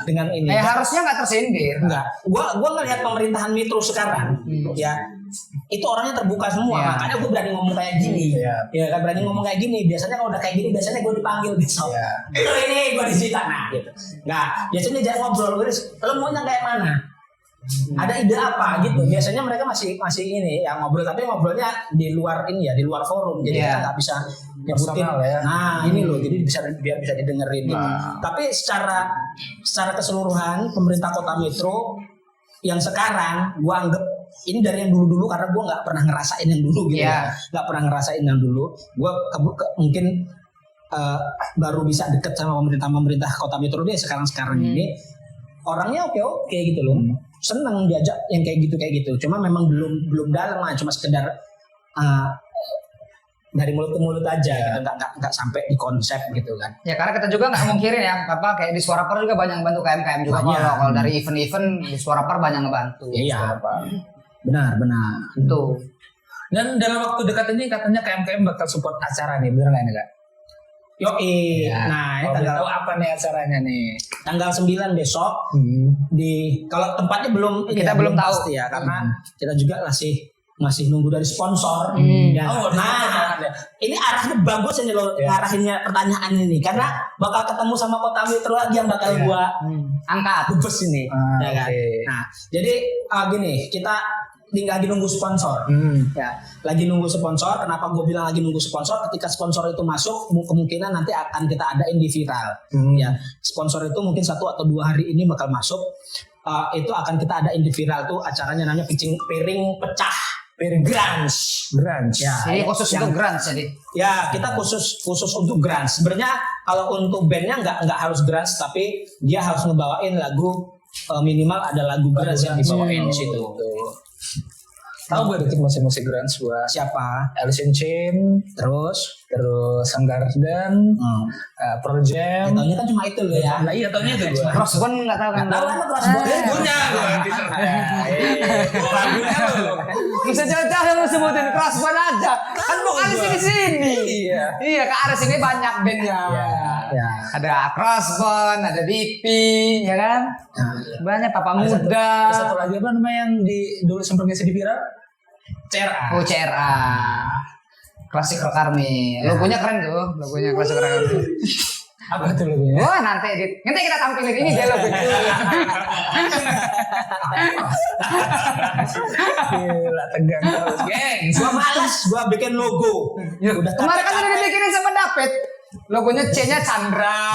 dengan ini. Harusnya nggak tersindir. Enggak. Gua ngelihat pemerintahan Metro sekarang, ya itu orangnya terbuka semua. Makanya gue berani ngomong kayak gini. Ya kan, berani ngomong kayak gini. Biasanya kalau udah kayak gini, biasanya gue dipanggil besok. Itu ini gue disita, nah gitu. Nggak, biasanya jangan ngobrol. Lo maunya kayak mana? Ada ide apa gitu? Biasanya mereka masih ini yang ngobrol, tapi ngobrolnya di luar ini ya, di luar forum. Jadi kita nggak bisa nyebutin. Nah ini loh, jadi biar bisa didengerin gitu. Tapi secara keseluruhan pemerintah Kota Metro yang sekarang, gua anggap ini dari yang dulu karena gua nggak pernah ngerasain yang dulu gitu. Nggak pernah ngerasain yang dulu. Gua mungkin baru bisa deket sama pemerintah Kota Metro dia sekarang ini. Orangnya oke gitu loh. Seneng diajak yang kayak gitu. Cuma memang belum dalam lah, cuma sekedar dari mulut ke mulut aja gitu, nggak sampai di konsep gitu kan. Ya karena kita juga nggak mungkirin ya, kayak di Suara Per juga banyak ngebantu KMKM juga. Kalau dari event-event di Suara Per banyak ngebantu. Iya. Benar. Itu. Dan dalam waktu dekat ini katanya KMKM bakal support acara nih, bener nggak nih Kak? Yoi. Nah, ini tanggal apa nih acaranya nih? Tanggal 9 besok. Kalau tempatnya belum belum tahu pasti ya, karena kita juga masih nunggu dari sponsor. Ini arahnya bagus ini loh, ngarahinnya pertanyaan ini, karena bakal ketemu sama Kota Metro lagi yang bakal gua angkat bus ini. Ya kan? Nah, jadi gini, kita lagi nunggu sponsor. Lagi nunggu sponsor. Kenapa gue bilang lagi nunggu sponsor? Ketika sponsor itu masuk, kemungkinan nanti akan kita adain di viral. Ya, sponsor itu mungkin 1 atau 2 hari ini bakal masuk. Itu akan kita adain di viral tuh, acaranya namanya piring pecah, piring grunge. Ya, jadi khusus untuk grunge jadi. Ya, kita khusus untuk grunge. Sebenarnya kalau untuk bandnya nggak harus grunge, tapi dia harus ngebawain lagu, minimal ada lagu grunge yang dibawain di situ. Tahu gue dikit musik grunge gue. Siapa? Alice in Chains, terus Soundgarden, Pearl Jam. Taunya kan cuma itu loh ya. Nah iya taunya itu gue. Crossbone nggak tahu kan? Tahu kan Crossbone? Punya gue. Lagunya lo. Bisa jauh-jauh lu sebutin Crossbone aja. Kan vokalis di sini. Iya, ke arah sini banyak bandnya. Ada Crossbone, ada BP, ya kan? Banyak Papa Muda. Satu lagi apa namanya yang dulu sempat ngisi di viral? CRA. Oh, CRA. Klasik Rock Army. Logonya keren tuh, logonya Klasik Rock Army. Apa tuh logonya? Wah, nanti kita tampilin ini dia logonya. Gila, tegang terus, geng. Gua malas gua bikin logo. Udah kemarin kan udah dibikinin sama David. Logonya C-nya Chandra,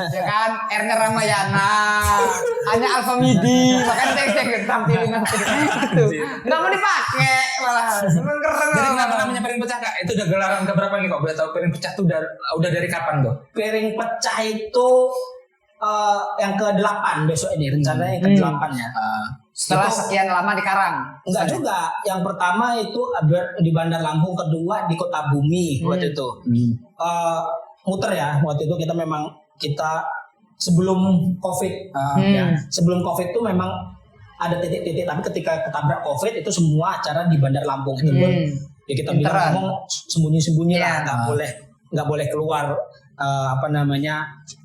ya kan? R-nya Ramayana, A-nya Alfa Midi, makanya saya tampilin nanti. Nggak mau dipakai malah. Keren. Jadi kenapa namanya piring pecah Kak? Itu udah gelaran keberapa nih kok? Boleh tahu piring pecah tuh udah dari kapan tuh? Piring pecah itu yang ke-8 besok ini, rencananya yang ke-8 ya. Setelah sekian lama di Karang. Enggak juga. Yang pertama itu di Bandar Lampung, kedua di Kota Bumi waktu itu. Muter ya waktu itu kita sebelum Covid. Sebelum Covid itu memang ada titik-titik, tapi ketika ketabrak Covid itu semua acara di Bandar Lampung itu ya kita bilang ngomong sembunyi-sembunyi lah, nggak boleh keluar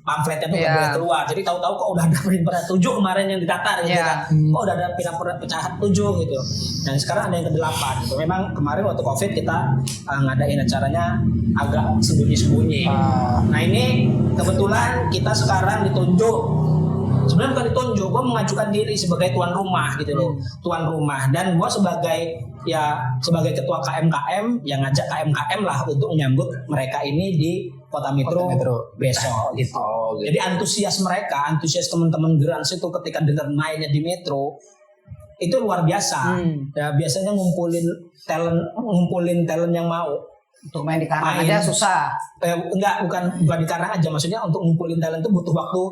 pamfletnya tuh nggak boleh keluar. Jadi tahu-tahu kok udah ada pindah 7 kemarin yang ditatar gitu kan. Kok udah ada pindah pecahan 7 gitu. Dan sekarang ada yang ke-8 gitu. Memang kemarin waktu Covid kita ngadain acaranya agak sembunyi-sembunyi. Nah ini kebetulan kita sekarang ditunjuk. Sebenarnya bukan ditunjuk, gue mengajukan diri sebagai tuan rumah gitu loh. Tuan rumah, dan gue sebagai ketua KMKM yang ngajak KMKM lah untuk menyambut mereka ini di Kota Metro besok gitu. Jadi antusias teman-teman grunge itu ketika dengar mainnya di Metro itu luar biasa. Ya biasanya ngumpulin talent yang mau. Untuk main di Karang aja susah. Bukan di Karang aja, maksudnya untuk ngumpulin talent itu butuh waktu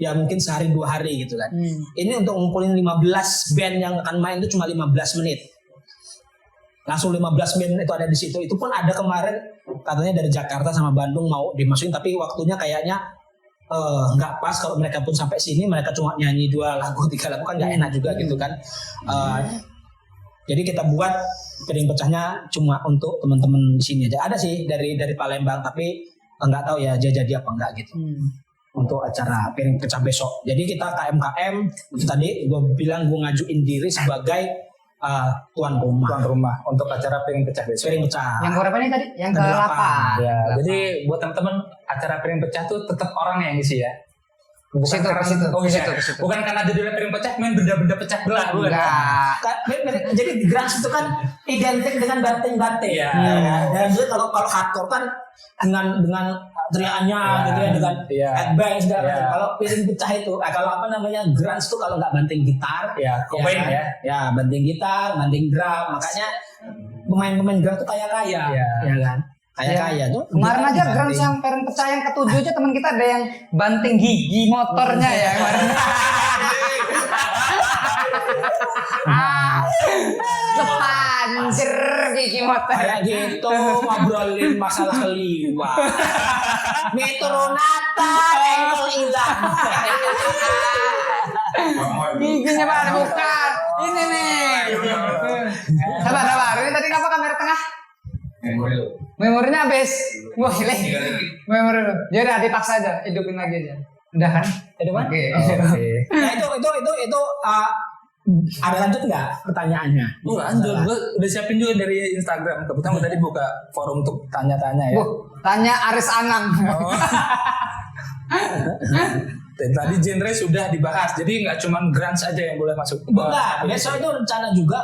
ya mungkin sehari 2 hari gitu kan. Ini untuk ngumpulin 15 band yang akan main itu cuma 15 menit. Langsung 15 menit itu ada di situ. Itu pun ada kemarin katanya dari Jakarta sama Bandung mau dimasukin, tapi waktunya kayaknya nggak pas. Kalau mereka pun sampai sini mereka cuma nyanyi 2 lagu 3 lagu kan nggak enak juga gitu kan. Jadi kita buat piring pecahnya cuma untuk teman-teman di sini aja. Ada sih dari Palembang, tapi nggak tahu ya jadi apa enggak gitu. Untuk acara piring pecah besok. Jadi kita KMKM tadi gue bilang gue ngajuin diri sebagai tuan rumah untuk acara piring pecah besok. Piring pecah. Yang berapa nih tadi? Yang ke-8. Ya, jadi buat teman-teman acara piring pecah tuh tetap orang yang ngisi ya. Bukan ke situ. Bukan karena judulnya piring pecah main benda-benda pecah belah. Jadi di Grunge itu kan identik dengan banting-banting. Ya. Dan kalau hardcore kan dengan teriakannya gitu ya, dengan headbang segala macam. Kalau piring pecah itu, kalau apa namanya Grunge itu kalau nggak banting gitar, ya banting gitar, banting drum. Makanya pemain-pemain Grunge itu kaya-kaya, ya kan? Kaya tuh. Kemarin aja Grunge yang piring pecah yang ke-7 aja teman kita ada yang banting gigi motornya ya kemarin. Sepanjer gigi motor. Kayak gitu ngobrolin masalah keliwat. Metronata engkol hilang. Giginya pada bukan. Ini nih. Sabar. Ini tadi kenapa kamera tengah? Memorinya habis. Wah, gile. Memori lu. Ya udah dipaksa aja, hidupin lagi aja. Udah kan? Hidupin? Oke. Nah, itu ada lanjut nggak pertanyaannya? Lanjut. Gue udah siapin juga dari Instagram. Kebetulan gue tadi buka forum untuk tanya-tanya ya. Tanya Aris Anang. Dan tadi genre sudah dibahas. Jadi nggak cuma grunge aja yang boleh masuk. Enggak, besok itu rencana juga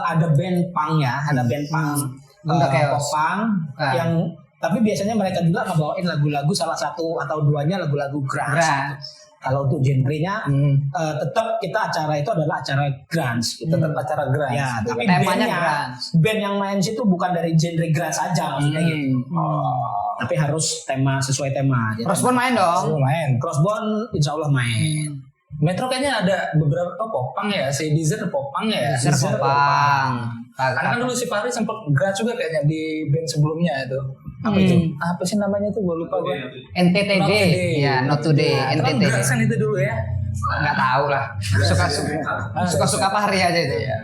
ada band punk ya, ada band punk. Popang yang tapi biasanya mereka juga ngebawain lagu-lagu salah satu atau 2-nya lagu-lagu grunge. Kalau untuk genrenya tetap kita acara itu adalah acara grunge, tetap acara grunge. Ya, tapi temanya grunge. Band yang main situ bukan dari genre grunge aja maksudnya gitu. Tapi harus sesuai tema. Crossbone main dong. Crossbone insya Allah main. Metro kayaknya ada beberapa popang ya, si Deezer popang ya. Deezer popang. Karena kan dulu si Fahri sempat grunge juga kayaknya di band sebelumnya itu. Apa itu? Apa sih namanya itu? Gue lupa gue. NTTD. Ya, Not Today. NTTD. Grunge kan itu dulu ya. Enggak tahu lah. Suka-suka Fahri aja itu ya.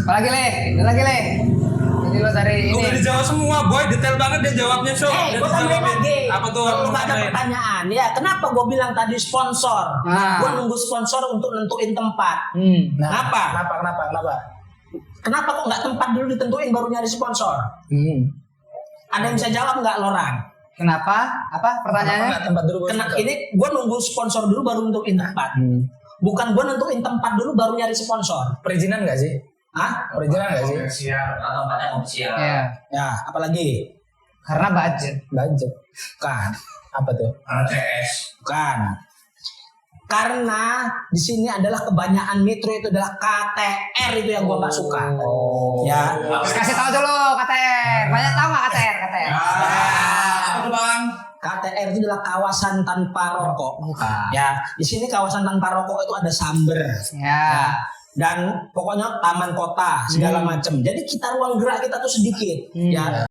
Apalagi Le. Jadi lo cari ini. Udah dijawab semua, boy. Detail banget dia jawabnya, so. Gue tambahin lagi. Apa tuh? Kalau nggak ada pertanyaan, ya kenapa gue bilang tadi sponsor? Gue nunggu sponsor untuk nentuin tempat. Kenapa? Kenapa kok nggak tempat dulu ditentuin baru nyari sponsor? Ada yang bisa jawab nggak, Lorang? Kenapa? Apa pertanyaannya? Tempat dulu. Ini gue nunggu sponsor dulu baru nentuin tempat. Bukan gue nentuin tempat dulu baru nyari sponsor. Perizinan nggak sih? Perizinan nggak sih? Komersial atau tempatnya komersial. Ya, apalagi? Karena budget. Bukan. Apa tuh? CS. Bukan. Karena di sini adalah kebanyakan metro itu adalah KTR itu yang gue nggak suka. Ya. Kasih tahu dulu KTR. Banyak tahu nggak KTR? Apa tuh Bang? KTR itu adalah kawasan tanpa rokok. Bukan. Ya, di sini kawasan tanpa rokok itu ada Samber. Ya. Dan pokoknya taman kota segala macam. Jadi kita ruang gerak kita tuh sedikit. Ya.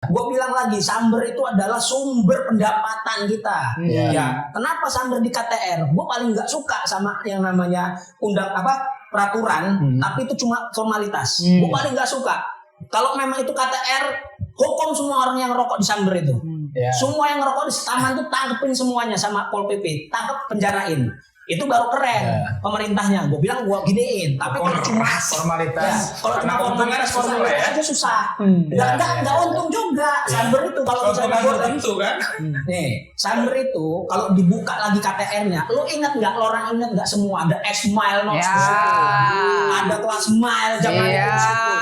Gue bilang lagi, Samber itu adalah sumber pendapatan kita. Ya. Kenapa Samber di KTR? Gue paling nggak suka sama yang namanya peraturan, tapi itu cuma formalitas. Gue paling nggak suka. Kalau memang itu KTR, hukum semua orang yang rokok di Samber itu. Semua yang rokok di taman tuh tangkepin semuanya sama Pol PP, tangkep penjarain. Itu baru keren pemerintahnya. Gue bilang gue giniin. Tapi kalau cuma formalitas, kalau cuma formalitas aja susah. Nggak untung juga. Samber itu kalau misalnya tentu kan. Nih, Samber itu kalau dibuka lagi KTR-nya, lo ingat nggak? Orang ingat nggak semua? Ada X-Mile di situ, ada Kelas Mile zaman itu di situ,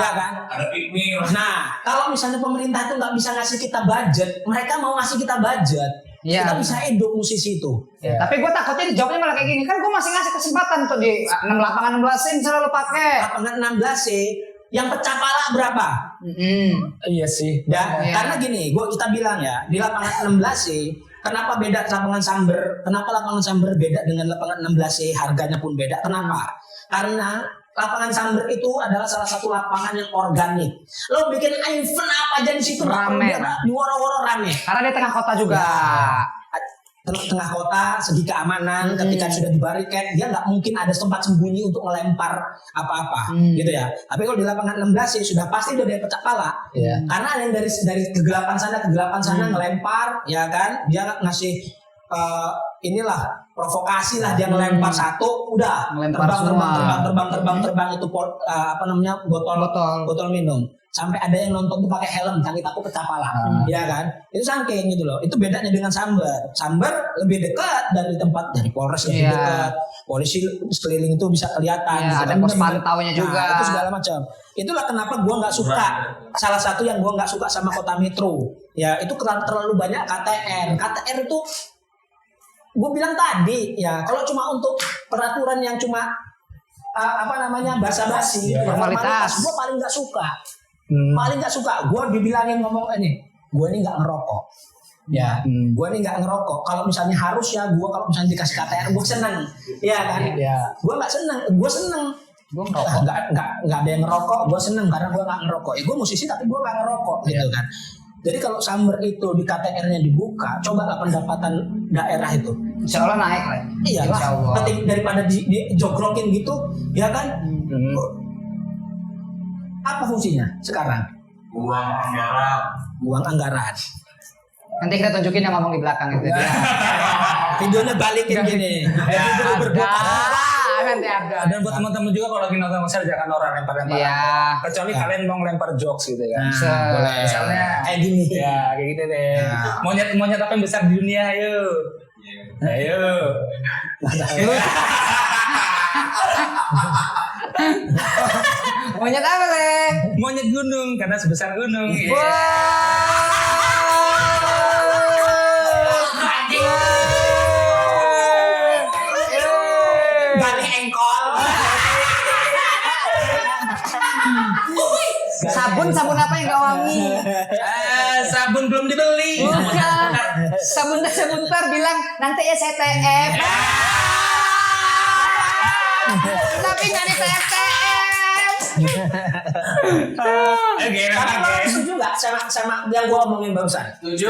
ya kan? Ada piknik. Nah, kalau misalnya pemerintah itu nggak bisa ngasih kita budget, mereka mau ngasih kita budget. Kita bisa hidup musisi itu. Tapi gue takutnya dijawabnya malah kayak gini. Kan gue masih ngasih kesempatan tuh di lapangan 16 misalnya lo pakai. Lapangan 16 sih. Yang pecah pala berapa? Iya sih. Ya, karena gini, kita bilang ya, di lapangan 16 sih, kenapa beda lapangan Samber? Kenapa lapangan Samber beda dengan lapangan 16 sih? Harganya pun beda. Kenapa? Karena lapangan Samber itu adalah salah satu lapangan yang organik. Lo bikin event apa aja di situ Rame. di woro-woro rame. Karena di tengah kota juga. Tengah kota, segi keamanan, ketika sudah dibariket, dia nggak mungkin ada tempat sembunyi untuk melempar apa-apa, gitu ya. Tapi kalau di lapangan 16 sih sudah pasti udah ada yang pecah pala, karena ada yang dari kegelapan sana ngelempar, ya kan? Dia ngasih inilah provokasi lah, dia ngelempar satu, udah Ngelempar semua. terbang itu botol minum. Sampai ada yang nonton tuh pakai helm, sakit aku pecah pala, ya kan? Itu saking gitu loh. Itu bedanya dengan Samber. Samber lebih dekat dari Polres lebih dekat. Polisi sekeliling itu bisa kelihatan. Ada pos pantaunya juga. Itu segala macam. Itulah kenapa gua nggak suka. Salah satu yang gua nggak suka sama kota Metro. Ya itu terlalu banyak KTR. KTR itu gue bilang tadi ya, kalau cuma untuk peraturan yang cuma basa-basi, formalitas, gue paling nggak suka. Paling nggak suka, gue dibilangin ngomong gue ini nggak ngerokok, ya, gue ini nggak ngerokok. Kalau misalnya harus ya, gue kalau misalnya dikasih KTR, gue seneng, ya kan? Gue nggak seneng, gue seneng. Gue ngerokok, nggak ada yang ngerokok, gue seneng karena gue nggak ngerokok. Gue musisi tapi gue nggak ngerokok, gitu kan? Jadi kalau Samber itu di KTR-nya dibuka, coba pendapatan daerah itu. Insya Allah naik lah. Iya lah, daripada dijoglokin gitu, ya kan? Apa fungsinya sekarang? Buang anggaran. Nanti kita tunjukin yang ngomong di belakang itu. Videonya balikin gini. Nanti ada. Dan buat teman-teman juga kalau lagi nonton konser jangan orang lempar-lempar. Kecuali kalian mau lempar jokes gitu kan. Boleh. Misalnya kayak gini. Ya, kayak gitu deh. Monyet apa yang besar di dunia, ayo. Ayo. Monyet apa le? Monyet gunung karena sebesar gunung. Balik engkol. Sabun apa yang gak wangi? Sabun belum dibeli. Bukan. Sabun bilang nanti ya CTM. Tapi nggak di CTM. Kamu setuju nggak sama yang gua omongin barusan? Setuju.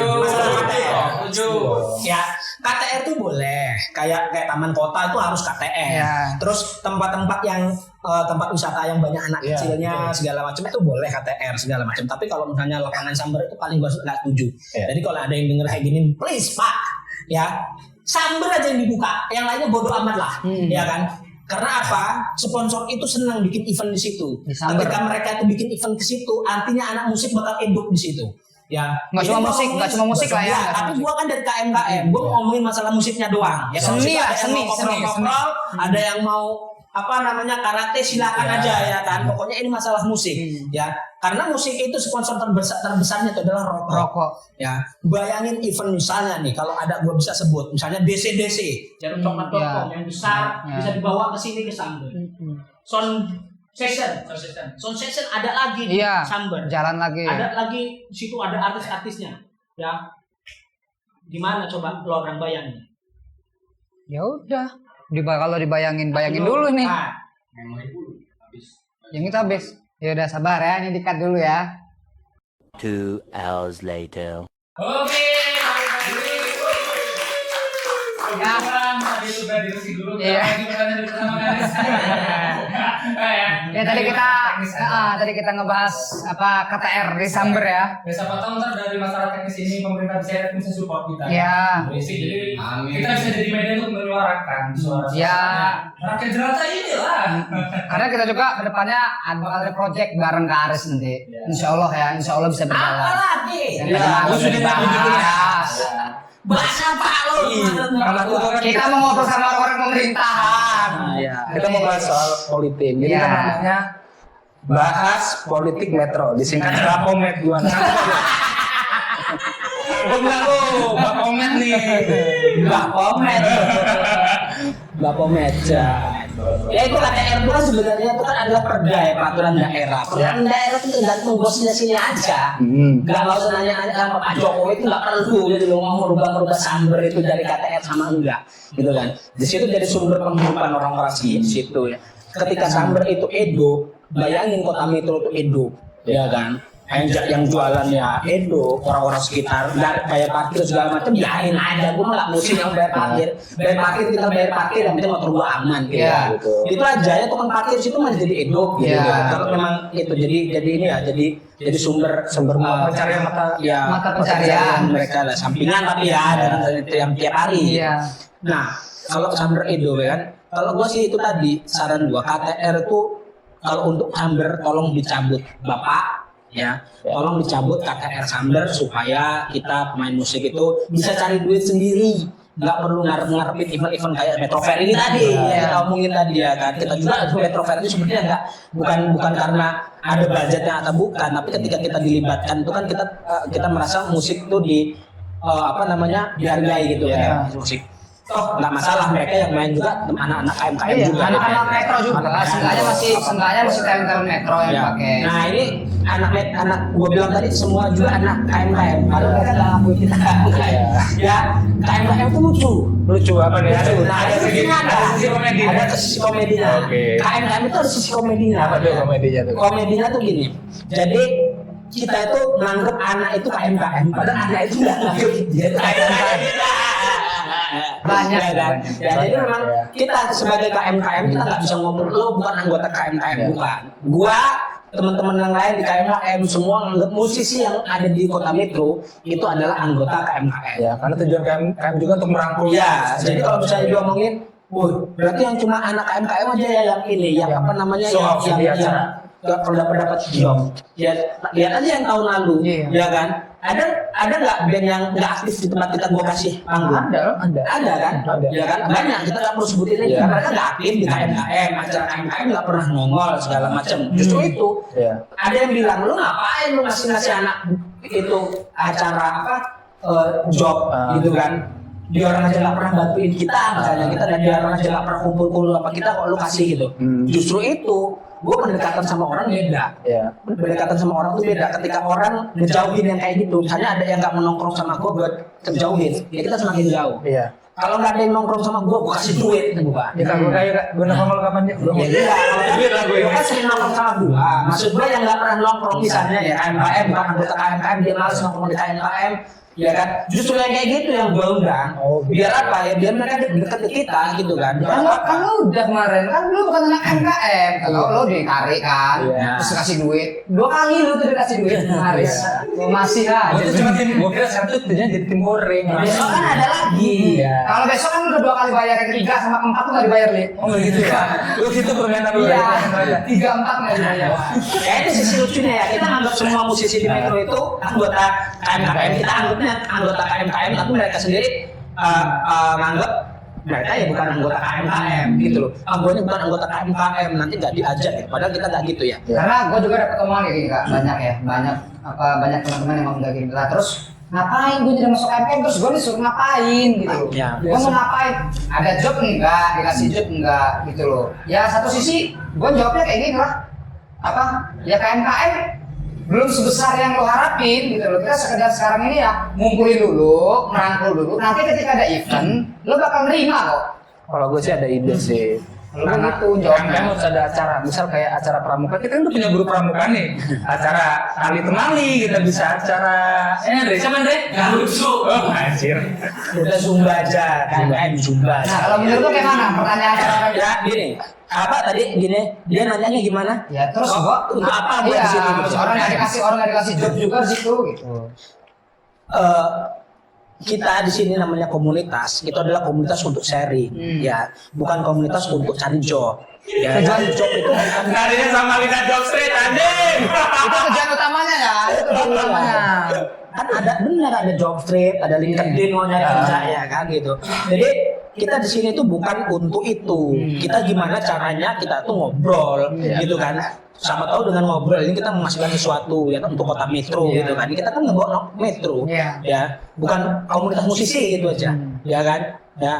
Ya, KTR tuh boleh. Kayak taman kota itu harus KTR. Terus tempat-tempat yang tempat wisata yang banyak anak kecilnya segala macam itu boleh KTR segala macam. Tapi kalau misalnya lapangan Samber itu paling gua nggak setuju. Jadi kalau ada yang denger kayak gini, please Pak, ya Samber aja yang dibuka, yang lainnya bodo amat lah, ya kan? Karena apa? Sponsor itu senang bikin event di situ. Ketika mereka itu bikin event ke situ, artinya anak musik bakal hidup di situ. Ya, nggak cuma musik lah ya. Tapi gua kan dari KMKM, gua ngomongin masalah musiknya doang. Ya, seni. Ada yang mau karate silakan aja ya kan. Pokoknya ini masalah musik ya. Karena musik itu sponsor terbesarnya itu adalah rokok. Ya. Bayangin event misalnya nih, kalau ada gua bisa sebut misalnya DC Jarum Coklat.com yang besar bisa dibawa ke sini ke Samber. Sound session ada lagi di Samber. Jalan lagi. Ada lagi di situ, ada artis-artisnya. Ya. Gimana coba lo orang bayangin? Ya udah. Kalau bayangin dulu nih. Yang itu habis. Ya udah sabar ya, ini di-cut dulu ya. 2 hours later. Oke. Ya. Tadi sudah diusi dulu. Ya tadi kita ngebahas KTR di Samber ya. Ya siapa tahu ntar dari masalah teknis ini pemerintah bisa support kita. Ya. Jadi kita bisa jadi media untuk menyuarakan suara. Ya. Rakyat jelata ini lah. Karena kita juga kedepannya ada project bareng Kak Aris nanti. Insya Allah bisa berjalan. Apa lagi? Lu sudah dibahas. Bahas apa lo? Kita mau ngobrol sama orang-orang pemerintahan. Kita mau bahas soal politik. Jadi kan namanya bahas politik metro. Disingkat Bapomet gimana? Bapomet nih. Bapomet. Ya itu KTR itu kan sebenarnya itu kan adalah perda ya, peraturan daerah. Peraturan daerah itu tergantung bosnya sini aja. Gak usah nanya-nanya sama Pak Jokowi itu nggak perlu jadi lo mau merubah Samber itu dari KTR sama enggak, gitu kan. Di situ jadi sumber penghidupan orang-orang di situ ya. Ketika Samber itu Edo, bayangin kota metro itu Edo, ya kan. Yang jualan ya Edo, orang-orang sekitar dari bayar parkir segala macam biarin aja, gue malah musim yang bayar parkir kita bayar parkir yang penting motor gue aman gitu. Ya, Itu aja ya, tukang parkir situ masih jadi Edo gitu. Kalau memang itu jadi ini ya jadi sumber pencarian mata pencarian mereka lah, sampingan tapi ya yang tiap hari. Iya. Nah kalau Samber Edo ya kan, kalau gue sih itu tadi saran gue KTR itu kalau untuk Samber tolong dicabut Bapak. Ya, tolong dicabut KTR Samber supaya kita pemain musik itu bisa cari duit sendiri, nggak perlu ngarepin event-event kayak Metro Fair ini tadi ya, kita omongin tadi ya kan. Kita juga Metro Fair ini sebenarnya nggak bukan karena ada budgetnya atau bukan, tapi ketika kita dilibatkan itu kan kita merasa musik itu dihargai gitu ya, musik. Oh nggak masalah, mereka yang main juga anak-anak KMKM juga, anak-anak metro juga, seenggaknya masih talent metro yang pakai. Nah ini anak gue bilang tadi semua juga anak KMKM, padahal mereka nggak ngakui kita. Ya KMKM itu lucu apa nih? Nah ada sisi komedi, ada sisi komedinya. KMKM itu ada sisi komedinya. Apa tuh komedinya tuh? Komedinya tuh gini, jadi kita itu nganggep anak itu KMKM, padahal anak itu nggak nganggep dia itu KMKM. Banyak kan? Ya, jadi memang kita sebagai KMKM kita nggak bisa ngomong lo bukan anggota KMKM, bukan. Gua teman-teman yang lain di KMKM semua nganggap musisi yang ada di kota metro itu adalah anggota KMKM. Ya, karena tujuan KMKM juga untuk merangkul. Ya, jadi kalau misalnya diomongin, berarti yang cuma anak KMKM aja ya yang ini, yang apa namanya yang kalau dapat job. Ya, lihat aja yang tahun lalu, ya kan? Ada nggak band yang nggak aktif di tempat kita gua kasih panggung? Ada kan? Ya kan? Banyak, kita nggak perlu sebutin ini. Karena mereka nggak aktif di KMKM, acara KMKM nggak pernah nongol segala macam. Justru itu. Ada yang bilang lu ngapain lu ngasih anak itu acara job gitu kan? Dia orang aja nggak pernah bantuin kita, misalnya kita dan dia orang aja nggak pernah kumpul-kumpul apa kita kok lu kasih gitu. Justru itu. Gue pendekatan sama orang beda. Pendekatan sama orang tuh beda. Ketika orang ngejauhin yang kayak gitu, misalnya ada yang nggak menongkrong sama gue buat ngejauhin, ya kita semakin jauh. Kalau nggak ada yang nongkrong sama gue kasih duit ke gue. Ya kalau kayak gue nongkrong kapan ya? Belum. Iya, kalau duit lah gue kan sering nongkrong sama gue. Maksud gue yang nggak pernah nongkrong misalnya ya KMKM, bukan anggota KMKM, dia malas nongkrong di KMKM. Ya kan, justru yang kayak gitu yang gue undang. Biar apa ya? Biar mereka dekat ke kita gitu kan. Kan lu udah kemarin kan lu bukan anak KMKM, kalau lu ditarik kan, terus kasih duit 2 kali lu tuh dikasih duit Haris. Masih lah. Gue cuma gue kira satu tujuannya jadi tim goreng. Besok kan ada lagi. Kalau besok kan udah 2 kali bayar, yang ketiga sama keempat tuh nggak dibayar nih. Oh gitu ya? Lu gitu permainan lu. Iya. 3, 4 nggak dibayar. Ya itu sisi lucunya ya. Kita anggap semua musisi di metro itu anggota KMKM. Kita anggota KMKM, tapi mereka sendiri nganggap mereka ya bukan anggota KMKM gitu loh. Gue bukan anggota KMKM, nanti nggak diajak ya. Padahal kita nggak gitu ya. Karena gue juga dapat omongan kayak gini kak, banyak teman-teman yang ngomong kayak gini lah. Terus ngapain gue jadi masuk KMKM, terus gue disuruh ngapain gitu loh. Gue mau ngapain? Ada job enggak, dikasih job enggak gitu loh. Ya satu sisi gue jawabnya kayak gini lah. Ya KMKM belum sebesar yang lo harapin gitu loh. Kita sekedar sekarang ini ya ngumpulin dulu, merangkul dulu. Nanti ketika ada event, lo bakal nerima kok. Kalau gue sih ada ide sih. Karena itu jawabnya harus ada acara, misal kayak acara pramuka. Kita kan tuh punya guru pramuka nih. Acara tali temali, kita bisa acara. Andre, siapa Andre? Galusu. Oh anjir. Udah Zumba aja, KMKM Zumba. Nah kalau menurut lo kayak mana pertanyaan cara ya gini, dia nanyanya gimana? Ya terus gua untuk apa gua di sini? Orang nggak dikasih job juga di situ gitu. Kita di sini namanya komunitas, itu adalah komunitas untuk sharing, ya, bukan komunitas untuk cari job. Ya, cari job itu bukan Carinya sama Lina Job Street, anjing. Itu tujuan utamanya ya, itu tujuan utamanya. Kan ada job street, ada LinkedIn mau nyari kerja ya kan gitu. Jadi kita di sini tuh bukan untuk itu. Kita gimana caranya kita tuh ngobrol gitu kan. Sama tahu dengan ngobrol ini kita menghasilkan sesuatu ya untuk kota metro gitu kan. Kita kan ngebawa metro ya, bukan komunitas musisi gitu aja. Ya kan? Ya.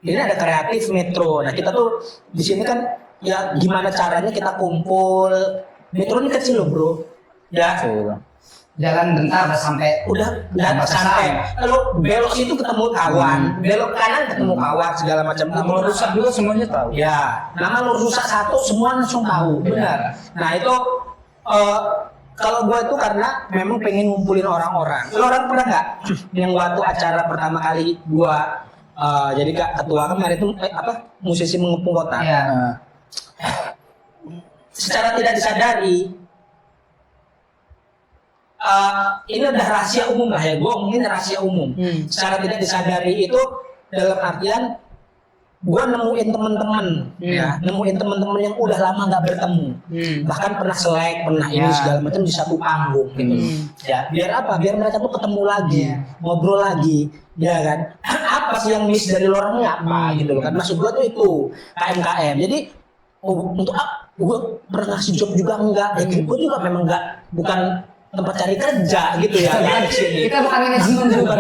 ini ada kreatif Metro. Nah kita tuh di sini kan ya gimana caranya kita kumpul. Metro ini kecil loh bro. Ya. Jalan bentar udah sampai. Udah sampai. Lalu belok situ ketemu kawan, belok kanan ketemu kawan segala macam. Nama lo rusak juga semuanya tahu. Ya, nama lo rusak satu semua langsung tahu. Benar. Nah itu kalau gua itu karena memang pengen ngumpulin orang-orang. Lo orang pernah nggak yang waktu acara pertama kali gua jadi ketua kemarin itu musisi mengepung kota. Iya. Secara tidak disadari ini udah rahasia umum lah ya, gue mungkin rahasia umum. Secara tidak disadari itu dalam artian gue nemuin teman-teman, ya, nemuin teman-teman yang udah lama nggak bertemu, bahkan pernah selek, pernah ini segala macam di satu panggung gitu. Ya, biar apa? Biar mereka tuh ketemu lagi, ngobrol lagi, ya kan? Apa sih yang miss dari orangnya apa gitu loh kan? Maksud gue tuh itu KMKM. Jadi untuk gue pernah ngasih job juga enggak, gue juga memang enggak, bukan tempat cari kerja gitu ya kan di sini. Kita bukan manajemen juga.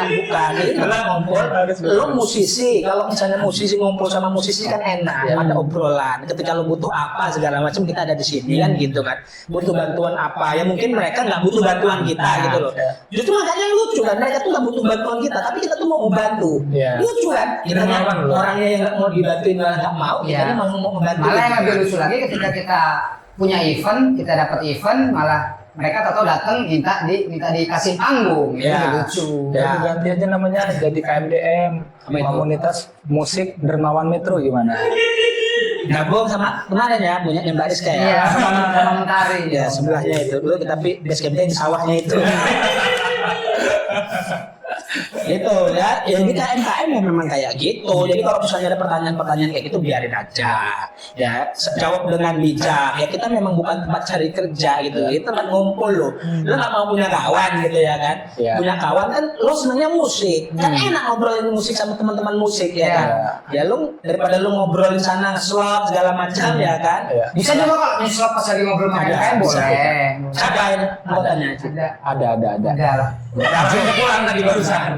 Bukan. Ini adalah ngumpul. Lo musisi, kalau misalnya musisi ngumpul sama musisi kan enak, ada obrolan. Ketika lo butuh apa segala macam kita ada di sini kan gitu kan. Butuh bantuan apa? Ya mungkin mereka nggak butuh bantuan kita gitu loh. Justru makanya lucu kan, mereka tuh nggak butuh bantuan kita, tapi kita tuh mau membantu. Lucu kan? Kita orangnya yang nggak mau dibantuin malah nggak mau, kita mau membantu. Malah yang lebih lucu lagi ketika kita punya event, kita dapat event malah mereka tahu datang minta dikasih panggung, itu lucu. Ya. Ganti aja namanya jadi KMDM, komunitas musik Dermawan Metro gimana? Gabung sama kemarin ya punya Mbak Rizka ya. Iya, sama Mentari. Ya sebelahnya itu dulu tapi base campnya di sawahnya itu. Gitu ya, jadi KMKM ya memang kayak gitu. Jadi kalau misalnya ada pertanyaan-pertanyaan kayak gitu biarin aja, ya jawab dengan bijak. Ya kita memang bukan tempat cari kerja gitu, kita tempat ngumpul loh. Lo nggak mau punya kawan gitu ya kan? Punya kawan kan, lo senangnya musik, kan enak ngobrolin musik sama teman-teman musik ya kan? Ya lo daripada lo ngobrolin sana slot segala macam ya kan? Bisa juga kalau nyeslot pas lagi ngobrol sama KMKM boleh. Siapa anggotanya? Ada lah. Ada pulang tadi barusan.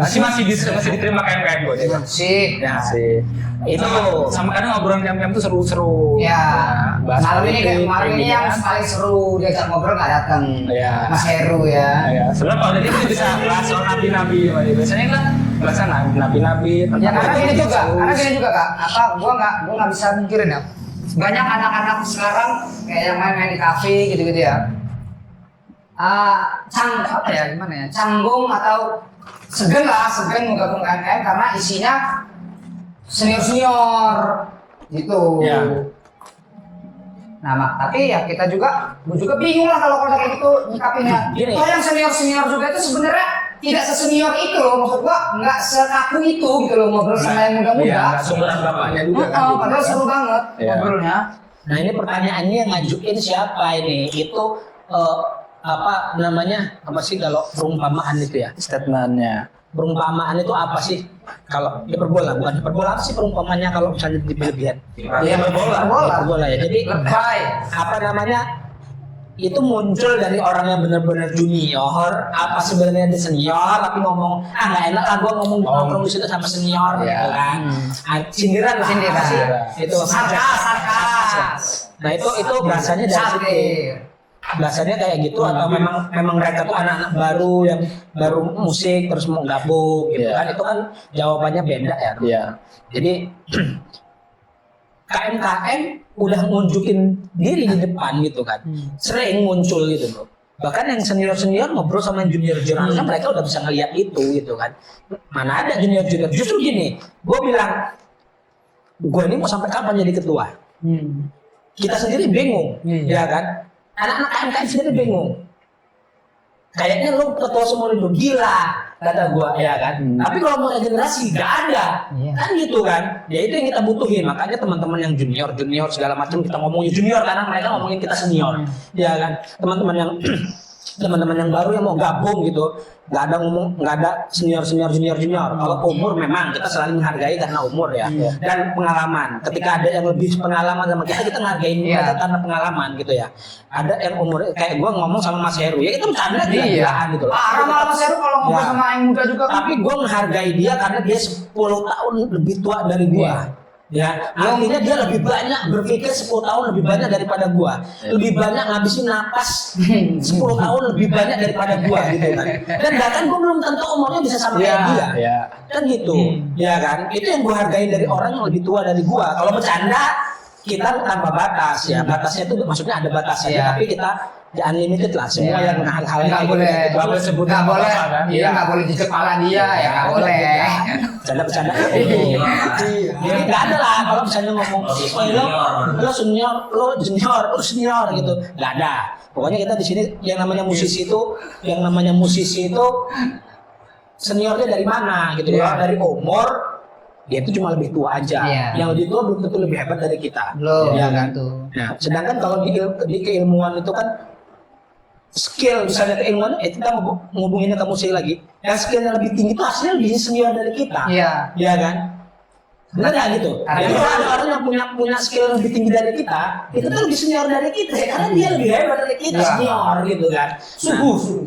Masih diterima KMKM gue. Sih. Itu sama kadang ngobrolan KMKM tuh seru-seru. Ya. Malam ini yang paling seru diajak ngobrol nggak datang. Mas Heru ya. Sebenarnya kalau tadi kita bisa bahas soal nabi-nabi. Biasanya kan bahasa nabi-nabi. Ya karena gini juga kak. Gua nggak bisa mikirin ya. Banyak anak-anak sekarang kayak yang main-main di kafe gitu-gitu ya. Canggung atau segan mau gabung KMKM karena isinya senior gitu. Nah, tapi ya gue juga bingung lah kalau kayak gitu nyikapinnya. Kalau yang senior juga itu sebenarnya tidak sesenior itu loh, maksud gua nggak sekaku itu gitu loh ngobrol sama yang muda-muda. Nggak seumuran bapaknya juga kan. Padahal seru banget ngobrolnya. Nah ini pertanyaannya yang ngajuin siapa ini? Itu apa sih kalau perumpamaan itu ya? Statementnya. Perumpamaan itu apa sih? Kalau hiperbola, bukan hiperbola, apa sih perumpamannya kalau misalnya berlebihan? Hiperbola ya. Jadi itu muncul dari orang yang benar-benar junior, apa sebenarnya dia senior tapi ngomong nggak enak lah gua ngomong di situ sama senior gitu kan. Sindiran. Itu sarkas. Nah itu bahasanya dari situ. Bahasanya kayak gitu atau memang mereka tuh anak-anak baru yang baru musik terus mau gabung gitu kan, itu kan jawabannya beda ya. Jadi KMKM udah nunjukin diri di depan gitu kan, sering muncul gitu loh. Bahkan yang senior ngobrol sama junior-junior kan mereka udah bisa ngeliat itu gitu kan. Mana ada junior-junior, justru gini, gue bilang gue ini mau sampai kapan jadi ketua? Kita sendiri bingung, ya kan? Anak-anak KMKM sendiri bingung. Kayaknya lu ketua semua itu gila, kata gua ya kan. Tapi kalau mau regenerasi gak ada, kan gitu kan. Ya itu yang kita butuhin. Makanya teman-teman yang junior segala macam kita ngomongin junior karena mereka ngomongin kita senior, ya kan. Teman-teman yang teman-teman yang baru yang mau gabung gitu, nggak ada senior. Kalau umur memang kita selalu menghargai karena umur ya, dan pengalaman. Ketika ada yang lebih pengalaman sama kita menghargai mereka karena pengalaman gitu ya. Ada yang umur kayak gue ngomong sama Mas Heru ya, itu bercanda gila-gilaan gitu loh. Parah malah Mas Heru kalau ngobrol sama yang muda juga kan. Tapi gue menghargai dia karena dia 10 tahun lebih tua dari gue. Ya, artinya dia lebih banyak berpikir 10 tahun lebih banyak daripada gua. Lebih banyak ngabisin napas 10 tahun lebih banyak daripada gua gitu kan. Dan bahkan gua belum tentu umurnya bisa sama kayak dia. Kan gitu. Ya kan? Itu yang gua hargai dari orang yang lebih tua dari gua. Kalau bercanda kita tanpa batas ya. Batasnya itu maksudnya ada batasnya, tapi kita unlimited lah semua yang hal-hal nggak boleh sebut nggak boleh nggak boleh di kepala dia ya nggak boleh bercanda jadi nggak ada lah kalau misalnya ngomong lo senior gitu nggak ada. Pokoknya kita di sini yang namanya musisi itu seniornya dari mana gitu ya, dari umur dia itu cuma lebih tua aja. Yang lebih tua belum tentu lebih hebat dari kita. Ya kan? Nah, sedangkan kalau di keilmuan itu kan skill, misalnya keilmuan kita ngubunginnya ke musik lagi. Yang skillnya lebih tinggi itu hasilnya lebih senior dari kita. Iya kan? Benar nggak gitu? Jadi kalau ada orang yang punya skill lebih tinggi dari kita, itu tuh lebih senior dari kita ya, karena dia lebih hebat dari kita, senior gitu kan.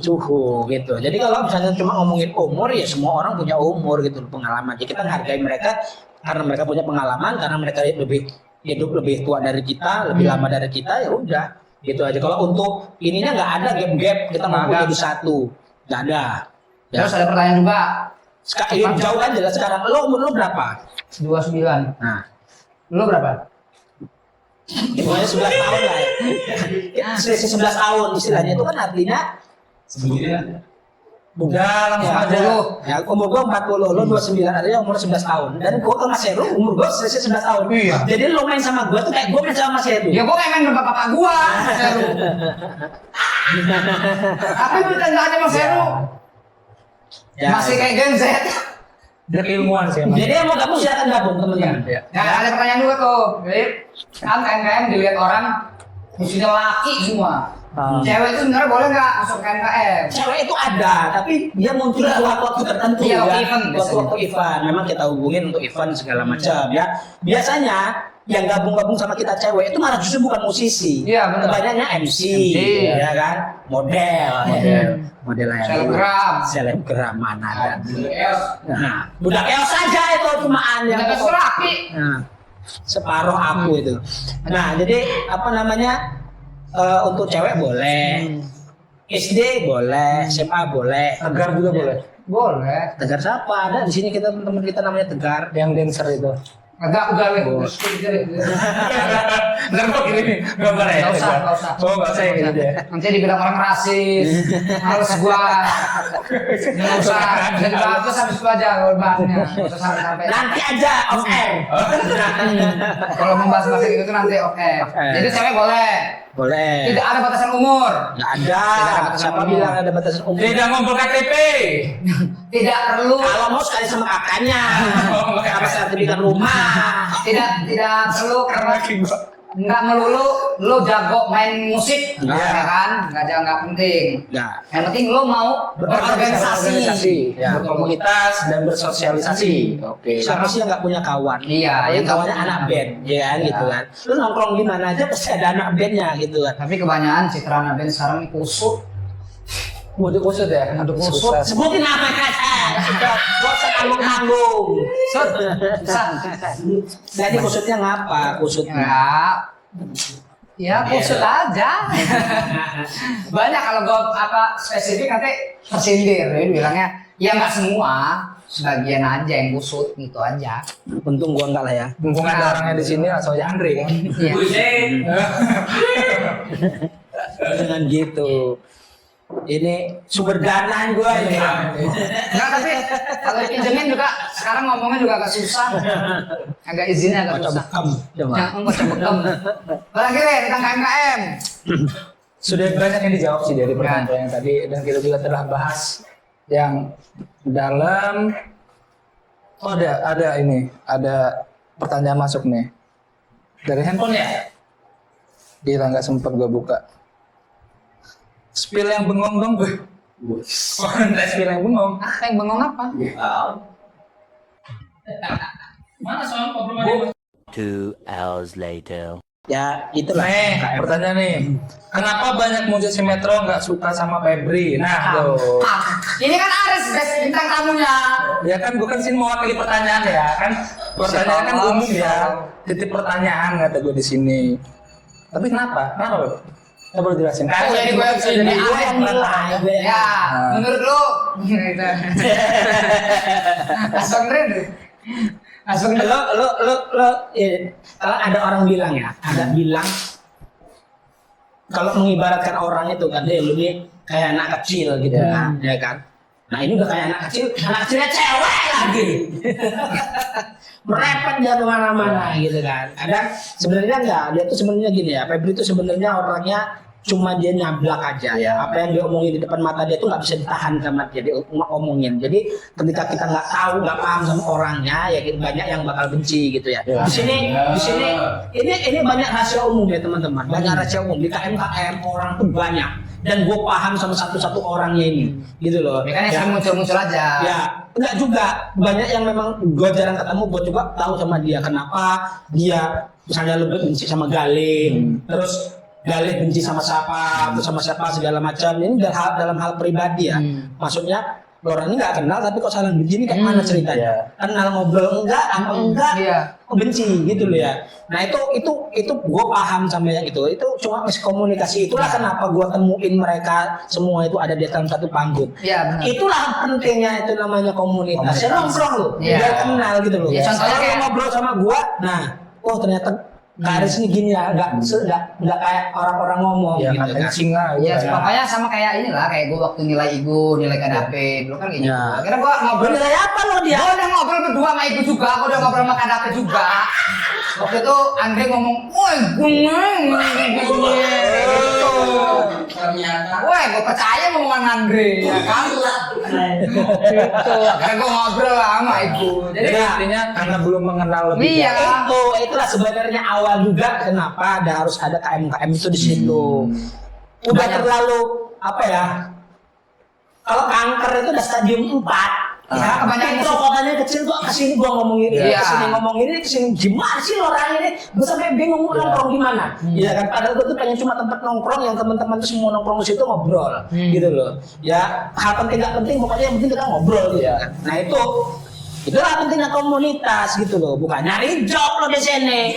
Suhu gitu. Jadi kalau misalnya cuma ngomongin umur ya semua orang punya umur gitu, pengalaman. Jadi kita menghargai mereka karena mereka punya pengalaman, karena mereka hidup lebih tua dari kita, lebih lama dari kita, ya udah gitu aja. Kalau untuk ininya nggak ada gap kita mau jadi satu, nggak ada. Terus ada pertanyaan juga. Sekarang jauh aja lah sekarang. Lo umur lo berapa? 29. Nah, lo berapa? Pokoknya 11 tahun lah ya. Selisih 11 tahun istilahnya itu kan artinya udah langsung aja. Ya, umur gua 40, lo 29, artinya umur 11 tahun. Dan gua ke Mas Heru umur gua selisih 11 tahun. Jadi lo main sama gua tuh kayak gua main sama Mas Heru. Ya gua kayak main sama bapak gua, Mas Heru. Tapi udah enggak ada Mas Heru. Masih kayak Gen Z. Keilmuan sih emang. Jadi yang mau gabung silakan gabung teman-teman. Nah, ada pertanyaan juga tuh. Jadi kan KMKM dilihat orang musuhnya laki semua. Cewek itu sebenarnya boleh nggak masuk KMKM? Cewek itu ada, tapi dia muncul di waktu tertentu ya. Waktu event, memang kita hubungin untuk event segala macam ya. Biasanya yang gabung sama kita cewek itu malah justru bukan musisi. Iya benar. Banyaknya MC, ya kan, model selebgram mana ada. Nah, budak eos saja itu cumaan yang laki. Nah, separuh aku itu. Nah, jadi apa namanya? Untuk cewek boleh, SD boleh, SMA boleh, Tegar juga boleh. Boleh. Tegar siapa? Ada di sini kita teman kita namanya Tegar. Yang dancer itu. Agak udah Ntar kok gini gambar ya? Nggak usah. Oh nggak usah gitu ya. Nanti dibilang orang rasis, harus gua nggak usah. Bisa dibahas habis itu aja kalau bahasnya. Nggak usah sampai. Nanti aja off air. Kalau membahas bahasa itu nanti oke. Jadi cewek boleh. Boleh. Tidak ada batasan umur. Nggak ada. Siapa bilang ada batasan umur? Tidak ngumpul KTP. Tidak perlu. Kalau mau sekali sama kakaknya. Apa sertifikat rumah? Tidak perlu karena nggak melulu lo jago main musik, ya kan? Nggak penting. Yang penting lo mau berorganisasi, berkomunitas dan bersosialisasi. Oke. Siapa sih yang nggak punya kawan? Iya, yang kawannya anak band, ya kan gitu kan. Lu nongkrong di mana aja pasti ada anak bandnya gitu kan. Tapi kebanyakan citra anak band sekarang kusut. Waduh kusut ya? Aduh kusut. Sebutin apa kata? Gak usah tanggung-tanggung. Jadi kusutnya ngapa? Kusutnya? Ya kusut aja. Banyak kalau gue spesifik nanti tersindir. Dia bilangnya ya nggak semua, sebagian aja yang kusut gitu aja. Untung gua enggak lah ya. Mumpung ada orangnya di sini langsung aja Andre kan. Iya. Dengan gitu. Ini sumber dana gue ini. Enggak, tapi kalau pinjemin juga sekarang ngomongnya juga agak susah. Agak izinnya agak susah. Baca bekem. Lagi deh tentang KMKM. Sudah banyak yang dijawab sih dari pertanyaan yang tadi, dan kita juga telah bahas yang dalam. Oh ada pertanyaan masuk nih dari handphone ya. Gila nggak sempat gue buka. spill yang bengong dong gue. Spill yang bengong. Yang bengong apa? Mana soal ngobrol? 2 hours later. Ya itulah. Pertanyaan nih. Kenapa banyak musisi Metro nggak suka sama Febri? Nah, tuh. Ini kan Aris guys, bintang tamunya. Ya kan gue kan sini mewakili pertanyaan ya kan. Pertanyaan kan umum ya. Titip pertanyaan kata gue di sini. Tapi kenapa? Kenapa, Beb? Kita boleh jelasin. Oh, jadi gue Jadi gue yang nilai. Ya, menurut lu gitu. Asbang Ren. Asbang Ren. Lo kalau ada orang bilang ya, ada bilang kalau mengibaratkan orang itu kan dia lu nih kayak anak kecil gitu kan, ya kan. Nah ini udah kayak anak kecilnya cewek lagi. Merepet dia kemana-mana gitu kan. Kadang sebenarnya enggak, dia tuh sebenarnya gini ya, Febri itu sebenarnya orangnya cuma dia nyablak aja ya. Apa yang dia omongin di depan mata dia tuh nggak bisa ditahan sama dia omongin. Jadi ketika kita nggak tahu, nggak paham sama orangnya, ya banyak yang bakal benci gitu ya. Di sini ini banyak rahasia umum ya teman-teman. Banyak rahasia umum di KMKM orang tuh banyak. Dan gue paham sama satu-satu orangnya ini, gitu loh. Kan yang muncul-muncul aja. Ya, enggak juga. Banyak yang memang gue jarang ketemu, gue coba tahu sama dia. Kenapa dia misalnya lebih benci sama Galih, terus Galih benci sama siapa, atau sama siapa segala macam. Ini dalam hal pribadi ya. Maksudnya orang ini nggak kenal tapi kok saling benci ini kayak mana ceritanya? Kenal ngobrol enggak, benci gitu loh ya. Nah itu gue paham sama yang itu cuma miskomunikasi. Itulah kenapa gue temuin mereka semua itu ada di dalam satu panggung. Iya, benar. Itulah pentingnya itu namanya komunitas. Ya nongkrong loh, biar kenal gitu loh. Ya, contohnya kalau kayak ngobrol sama gue, nah, oh ternyata Karis ini gini ya, nggak kayak orang-orang ngomong Ya, gitu kan. singa. Ya, pokoknya sama kayak inilah, kayak gue waktu nilai Igu, nilai KDP, dulu kan kayak gitu. Akhirnya gue ngobrol. Nilai apa lo dia? Gue udah ngobrol berdua sama Igu juga, gue udah ngobrol sama KDP juga. Waktu itu Andre ngomong, woi ternyata, woi gue percaya ngomongan Andre, ya kan? Gitu. Akhirnya gue ngobrol lah sama Igu. Jadi artinya karena belum mengenal lebih. Iya. Itulah sebenarnya awal juga kenapa harus ada KMKM itu di situ. Udah terlalu apa ya? Kalau kanker itu udah stadium 4. Ya, kebanyakan kotanya kecil kok kesini gua ngomongin ini, kesini ngomongin ini, kesini gimana sih orang ini? Gua sampai bingung nongkrong gimana. Ya kan padahal gua tuh pengen cuma tempat nongkrong yang teman-teman tuh semua nongkrong di situ ngobrol, gitu loh. Ya hal penting nggak penting pokoknya yang penting kita ngobrol gitu kan. Nah itulah pentingnya komunitas gitu loh, bukan nyari job lo di sini.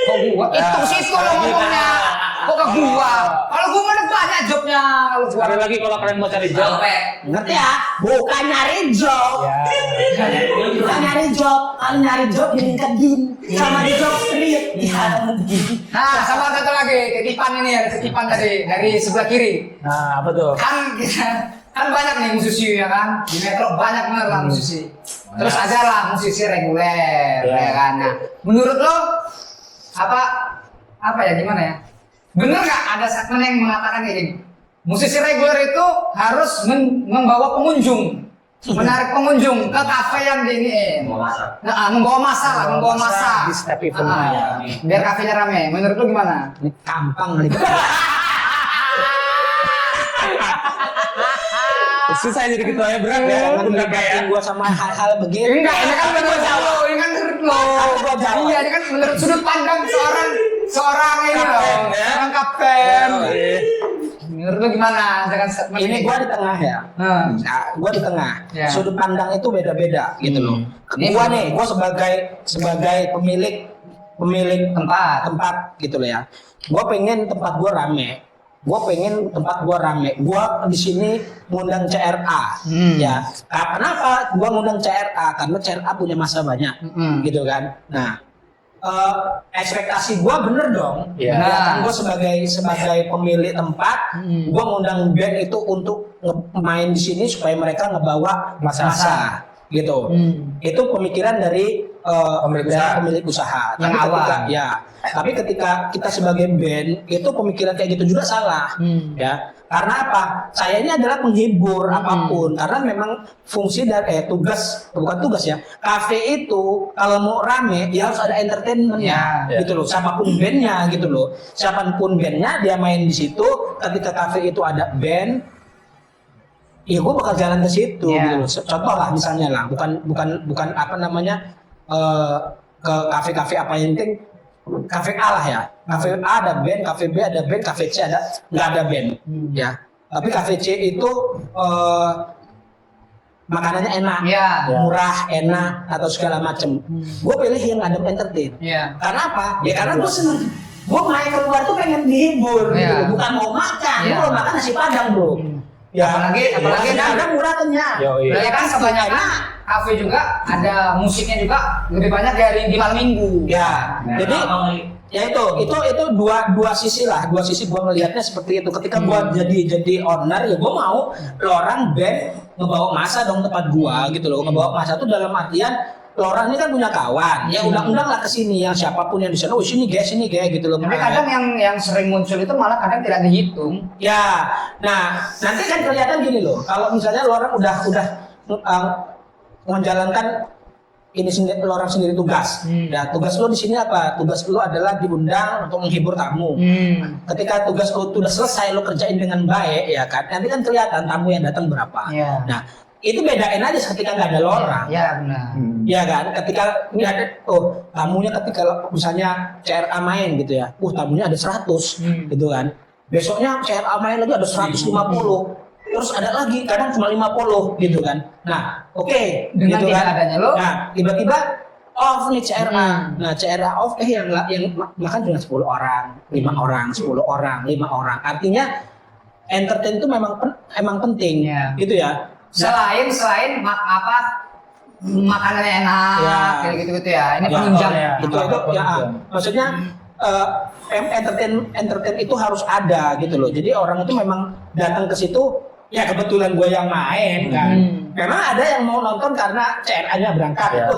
Kok gua? Itu situ lo ngomongnya. Kok ke gua? Kalau gua mana banyak jobnya. Kalau gua Sekali lagi kalau kalian mau cari job, Ngerti ya? Bukan nyari job. Bukan nyari job. Kalau nyari job di LinkedIn sama di job street. Nah, sama satu lagi titipan ini ada titipan tadi dari sebelah kiri. nah apa tuh? Kan banyak nih musisi ya kan di Metro banyak banget lah musisi. Terus aja lah musisi reguler ya kan. Nah, menurut lo apa ya gimana ya? Bener nggak ada segmen yang mengatakan kayak gini? Musisi reguler itu harus membawa pengunjung, menarik pengunjung ke kafe yang di ini. Membawa masa. Di setiap eventnya. Biar kafenya rame. Menurut lo gimana? Ini gampang kali. Susah jadi ketuanya berat ya. Enggak kayak gua sama hal-hal begini. Enggak, ini kan menurut lo, ini kan menurut lo. Iya, ini kan menurut sudut pandang seorang ini loh, seorang kapten. Menurut lo gimana? Ini gua di tengah ya. Nah, gua di tengah. Ya. Sudut pandang itu beda-beda gitu loh. Gua sebagai pemilik tempat gitu loh ya. Gua pengen tempat gua rame. Gua di sini ngundang CRA. Ya. Kenapa gua ngundang CRA? Karena CRA punya masa banyak. Gitu kan. Nah, ekspektasi gua bener dong. Ya kan gua sebagai pemilik tempat, gua ngundang band itu untuk main di sini supaya mereka ngebawa masa gitu. Itu pemikiran dari pemilik usaha. Yang Tapi ketika kita sebagai band itu pemikiran kayak gitu juga salah, ya. Karena apa? Saya ini adalah penghibur apapun. Karena memang fungsi dari bukan tugas ya. Kafe itu kalau mau rame ya harus ada entertainmentnya, gitu loh. Siapapun bandnya, gitu loh. Siapapun bandnya dia main di situ. Ketika kafe itu ada band, ya gue bakal jalan ke situ, gitu loh. Contoh lah misalnya lah, bukan apa namanya ke kafe-kafe apa yang penting. Kafe A lah ya, kafe A ada band, kafe B ada band, kafe C nggak ada band, ya. Tapi kafe C itu makanannya enak, murah, enak atau segala macem. Gue pilih yang ada entertain. Karena apa? Ya karena gue seneng. Gue main keluar tuh pengen dihibur, gitu. Bukan mau makan. Gue mau makan nasi padang bro. Ya apalagi ada murah kenyang. Ya kan kebanyakan kafe juga ada musiknya juga lebih banyak dari di malam minggu. Ya, jadi ya itu dua sisi lah, dua sisi gua ngelihatnya seperti itu. Ketika gua jadi owner ya gua mau orang band ngebawa masa dong tempat gua gitu loh. Ngebawa masa tuh dalam artian orang ini kan punya kawan, ya undang-undang lah ke sini yang siapapun yang di sana, sini guys gitu loh. Tapi kadang yang sering muncul itu malah kadang tidak dihitung. Ya, nah nanti kan kelihatan gini loh. Kalau misalnya orang udah menjalankan ini sendiri, orang sendiri tugas. Ya, tugas lo di sini apa? Tugas lo adalah diundang untuk menghibur tamu. Ketika tugas lo sudah selesai, lo kerjain dengan baik, ya kan? Nanti kan kelihatan tamu yang datang berapa. Nah, itu bedain aja ketika nggak ada orang. Ya benar. Ya kan? Ketika lihat tamunya ketika misalnya CRA main gitu ya. Tamunya ada 100 gitu kan. Besoknya CRA main lagi ada 150. Terus ada lagi kadang cuma 50 gitu kan. Nah, oke, dengan gitu kan. adanya lo. Nah, tiba-tiba off nih CRA. Nah, CRA off yang makan cuma 10 orang, 5 orang, 10 orang, 5 orang. Artinya entertain itu memang penting gitu ya. Selain makanannya enak kayak gitu ya. Ini penunjang itu ya. Maksudnya entertain itu harus ada gitu loh. Jadi orang itu memang datang ke situ. Ya kebetulan gue yang main kan. Memang ada yang mau nonton karena CRA-nya berangkat.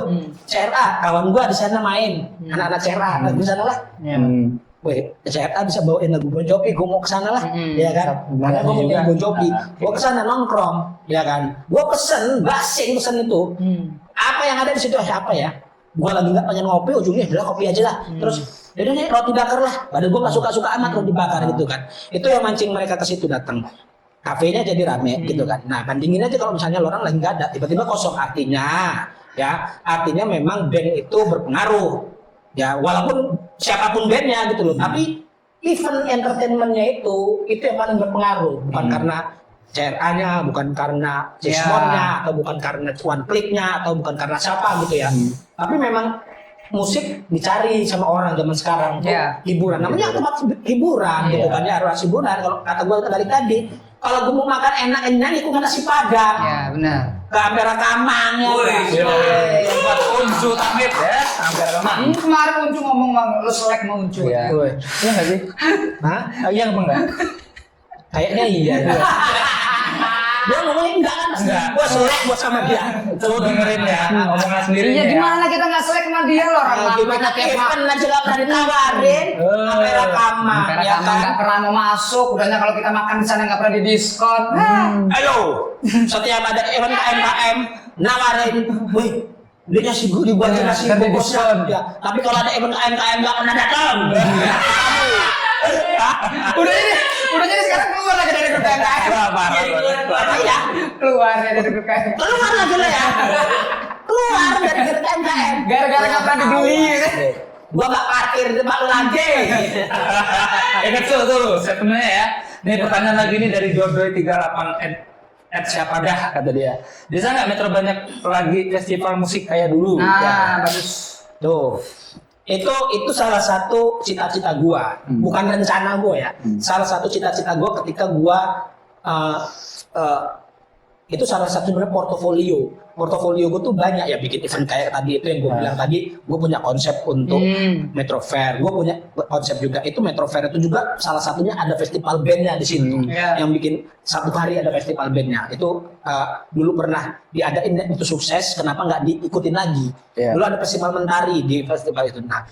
CRA, kawan gue di sana main. Anak-anak CRA, di sana lah. Weh, CRA bisa bawain lagu Bon Jovi, gue mau kesana lah, ya kan? Karena gue mau Bon Jovi, gue kesana nongkrong, ya kan? Gue pesen itu. Apa yang ada di situ apa ya? Gue lagi nggak pengen ngopi, ujungnya adalah kopi aja lah. Terus, yaudah nih roti bakar lah. Padahal gue nggak suka amat roti bakar gitu kan. Itu yang mancing mereka ke situ datang. Kafenya jadi rame gitu kan. Nah bandingin aja kalau misalnya orang lagi nggak ada, tiba-tiba kosong, artinya memang band itu berpengaruh. Ya walaupun siapapun bandnya gitu loh, tapi event entertainmentnya itu yang paling berpengaruh, bukan karena CRA-nya, bukan karena Cismonnya, atau bukan karena cuan kliknya, atau bukan karena siapa gitu ya. Tapi memang musik dicari sama orang zaman sekarang untuk hiburan. Namanya tempat hiburan gitu kan ya, harus hiburan. Kalau kata gue tadi, kalau gue mau makan enak nyanyi, gue nasi padang. Ya benar. Ke Ampera Kamang ya. Buat Uncu Tamit ya, Ampera Kamang. Ini kemarin Uncu ngomong lu selek mau Uncu. Iya nggak sih? Hah? Iya apa enggak? Kayaknya iya. Dia ngomongin enggak kan? Gue selek buat sama dia. Lu dengerin ya, omongan sendiri. Iya gimana kita nggak selek sama dia loh orang gimana event aja nggak pernah ditawarin. Ampera Kamang. Ampera Kamang nggak pernah mau masuk. Udahnya kalau kita makan di sana nggak pernah didiskon. Ayo, setiap ada event KMKM nawarin, wih, dia nasi dibuat nasi bungkusnya. Ya, tapi kalau ada event KMKM nggak pernah datang. Udah jadi sekarang keluar lagi dari grup KMKM. Keluar dari grup KMKM. Keluar lagi lah ya. Keluar dari grup KMKM. Gara-gara nggak pernah dibeli. Gua nggak parkir di tempat lu lagi. Ingat tuh, sebenarnya ya. Ini pertanyaan lagi nih dari Jodoy 38 siapa dah kata dia. Bisa nggak Metro banyak lagi festival musik kayak dulu? Nah, bagus. Tuh. Itu salah satu cita-cita gua, bukan rencana gua ya. Salah satu cita-cita gua ketika gua itu salah satu sebenarnya portofolio gue tuh banyak ya, bikin event kayak tadi itu yang gue bilang tadi, gue punya konsep untuk Metro Fair, gue punya konsep juga itu Metro Fair itu juga salah satunya ada festival bandnya di situ, yang bikin satu hari ada festival bandnya itu dulu pernah diadain itu sukses, kenapa nggak diikutin lagi? Dulu ada festival mentari di festival itu. Nah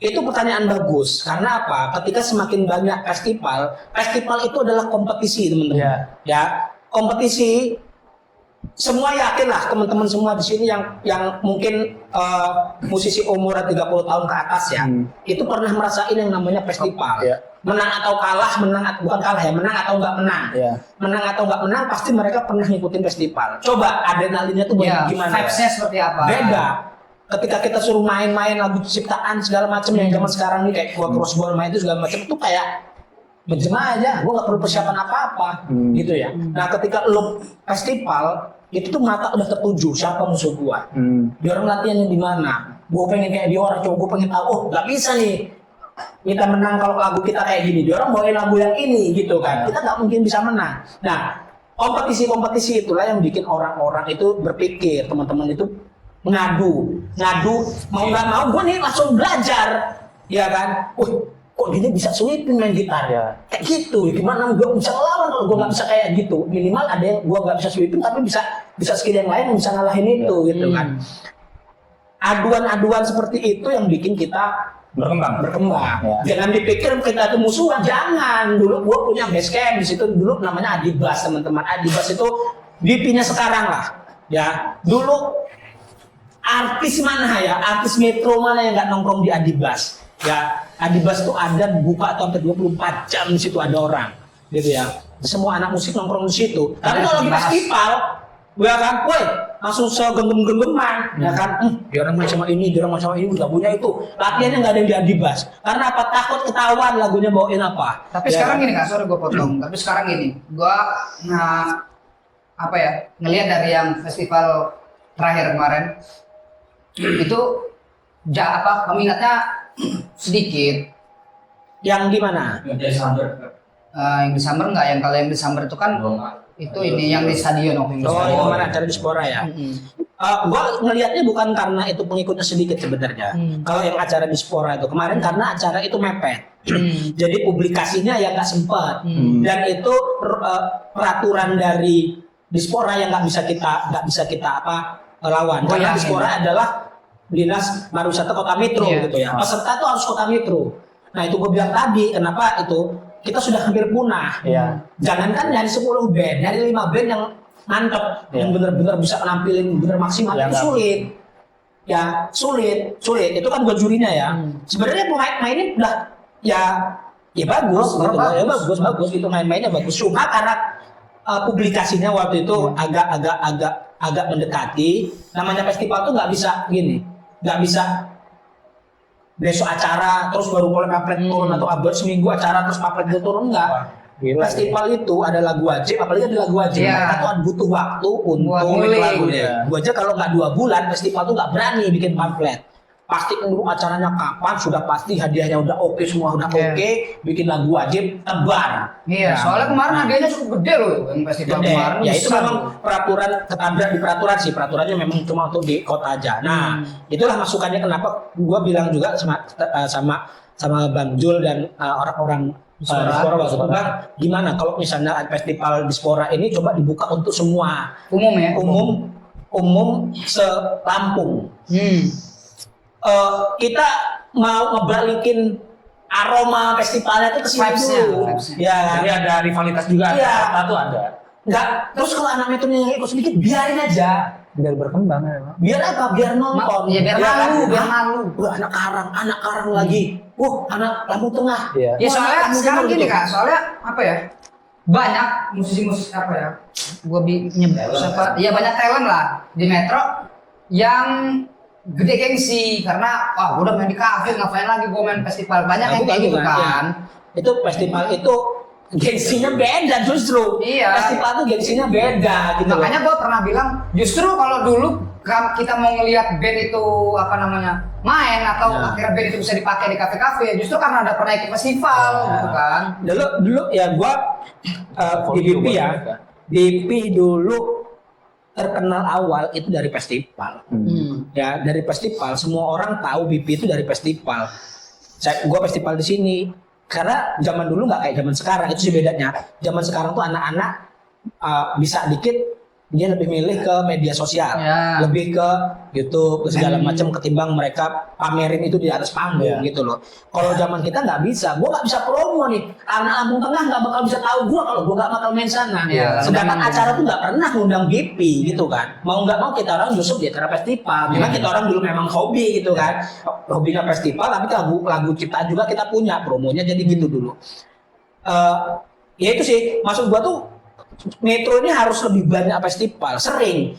itu pertanyaan bagus, karena apa? Ketika semakin banyak festival itu adalah kompetisi teman-teman, ya kompetisi. Semua yakin lah teman-teman semua di sini yang mungkin musisi umur 30 tahun ke atas ya, itu pernah merasain yang namanya festival. Menang atau kalah, bukan kalah ya, menang atau nggak menang. Menang atau nggak menang pasti mereka pernah ngikutin festival. Coba adrenalinnya tuh gimana? Vibes-nya seperti apa? Beda. Ketika kita suruh main-main lagu ciptaan segala macam yang zaman sekarang nih kayak gua crossball main itu segala macam itu kayak menjema aja, gue nggak perlu persiapan apa-apa, gitu ya. Nah, ketika lo festival itu tuh mata udah tertuju siapa musuh gue, dia orang latihannya di mana, gue pengen kayak dia orang, coba gue pengen tahu, oh nggak bisa nih kita menang kalau lagu kita kayak gini, dia orang bawain lagu yang ini, gitu kan, kita nggak mungkin bisa menang. Nah, kompetisi itulah yang bikin orang-orang itu berpikir, teman-teman itu ngadu, mau nggak mau gue nih langsung belajar, ya kan, kok dia bisa sweeping main gitar ya kayak gitu, gimana gue bisa ngelawan kalau gue nggak bisa kayak gitu, minimal ada yang gue nggak bisa sweeping tapi bisa skill yang lain yang bisa ngalahin itu gitu kan. Aduan seperti itu yang bikin kita berkembang. Jangan dipikir kita itu musuhan, jangan. Dulu gue punya base camp di situ dulu namanya Adibas, teman-teman. Adibas itu BP-nya sekarang lah ya. Dulu artis Metro mana yang nggak nongkrong di Adibas ya. Adibas tuh ada buka sampai 24 jam di situ ada orang, gitu ya. Semua anak musik nongkrong di situ. Tapi kalau di festival, ya kan, langsung segenggam-genggaman, ya kan. Dia orang main sama ini, udah punya itu. Latihannya nggak ada yang di Adibas. Karena apa? Takut ketahuan lagunya bawain apa. Tapi ya sekarang kan? gini Kak, sorry gue potong. Tapi sekarang gini, gue ngelihat dari yang festival terakhir kemarin itu peminatnya sedikit. Yang di mana? Yang di Summer enggak, yang kalau yang di Summer itu kan itu ini yang di stadion waktu itu. Yang kemarin acara di Spora ya. Gua ngelihatnya bukan karena itu pengikutnya sedikit sebenarnya. Kalau yang acara di Spora itu kemarin karena acara itu mepet. Jadi publikasinya ya nggak sempat. Dan itu peraturan dari Dispora yang nggak bisa kita lawan. Karena Dispora adalah Dinas Pariwisata Kota Metro gitu ya. Peserta itu harus Kota Metro. Nah itu gue bilang tadi, kenapa itu kita sudah hampir punah. Jangankan nyari 10 band, nyari 5 band yang mantep, yang benar-benar bisa nampilin benar maksimal itu sulit. Ya sulit. Itu kan gue jurinya ya. Sebenarnya pemain-pemainnya udah ya bagus gitu. Ya bagus gitu, main-mainnya bagus. Cuma karena publikasinya waktu itu agak mendekati. Namanya festival tuh nggak bisa gini. Nggak bisa besok acara terus baru mulai pamflet turun atau seminggu acara terus pamflet itu turun, enggak. Festival itu ada lagu wajib, apalagi ada lagu wajib. Mereka tuh butuh waktu untuk lagunya. Gua aja kalau nggak 2 bulan festival tuh nggak berani bikin pamflet. Pasti dulu acaranya kapan, sudah pasti hadiahnya udah oke, semua udah oke, bikin lagu wajib, tebar. Iya, soalnya kemarin hadiahnya cukup gede loh yang festival kemarin. Ya itu memang peraturan, ketabrak di peraturan sih, peraturannya memang cuma untuk di kota aja. Nah, itulah masukannya kenapa gua bilang juga sama Bang Jul dan orang-orang Dispora waktu itu, Bang, gimana kalau misalnya festival Dispora ini coba dibuka untuk semua umum se-Lampung. Kita mau ngebalikin aroma festivalnya itu ke sini dulu. Ya, jadi ada rivalitas juga. Iya. Tuh ada. Enggak, terus kalau anak Metro yang ikut sedikit biarin aja. Biar berkembang ya. Biar apa? Biar nonton. Ya biar malu. Wah, anak Karang lagi. Anak Lampung Tengah. Ya soalnya sekarang gini Kak, soalnya apa ya? Banyak musisi-musisi apa ya? Gua ya banyak talent lah di Metro yang gede gengsi karena udah main di kafe, ngapain lagi gue main festival, banyak yang kayak gitu kan. Itu festival itu gengsinya beda justru. Festival itu gengsinya beda gitu. Makanya gue pernah bilang justru kalau dulu kita mau ngelihat band itu main atau akhirnya band itu bisa dipakai di kafe-kafe, justru karena ada pernah ikut festival gitu kan. Dulu ya gue di BP ya. BP dulu terkenal awal itu dari festival. Ya, dari festival semua orang tahu BP itu dari festival. Gua festival di sini karena zaman dulu nggak kayak zaman sekarang, itu sih bedanya. Zaman sekarang tuh anak-anak bisa dikit dia lebih milih ke media sosial, lebih ke YouTube ke segala macam ketimbang mereka pamerin itu di atas panggung gitu loh. Kalau zaman kita nggak bisa, gua nggak bisa promo nih. Anak Lampung Tengah nggak bakal bisa tahu gua kalau gua nggak bakal main sana. Sedangkan acara tuh nggak pernah ngundang BP gitu kan. Mau nggak mau kita orang justru di acara festival. Memang kita orang dulu memang hobi gitu kan, hobinya festival. Tapi lagu ciptaan juga kita punya, promonya jadi gitu dulu. Ya itu sih, maksud gua tuh Metro ini harus lebih banyak festival, sering.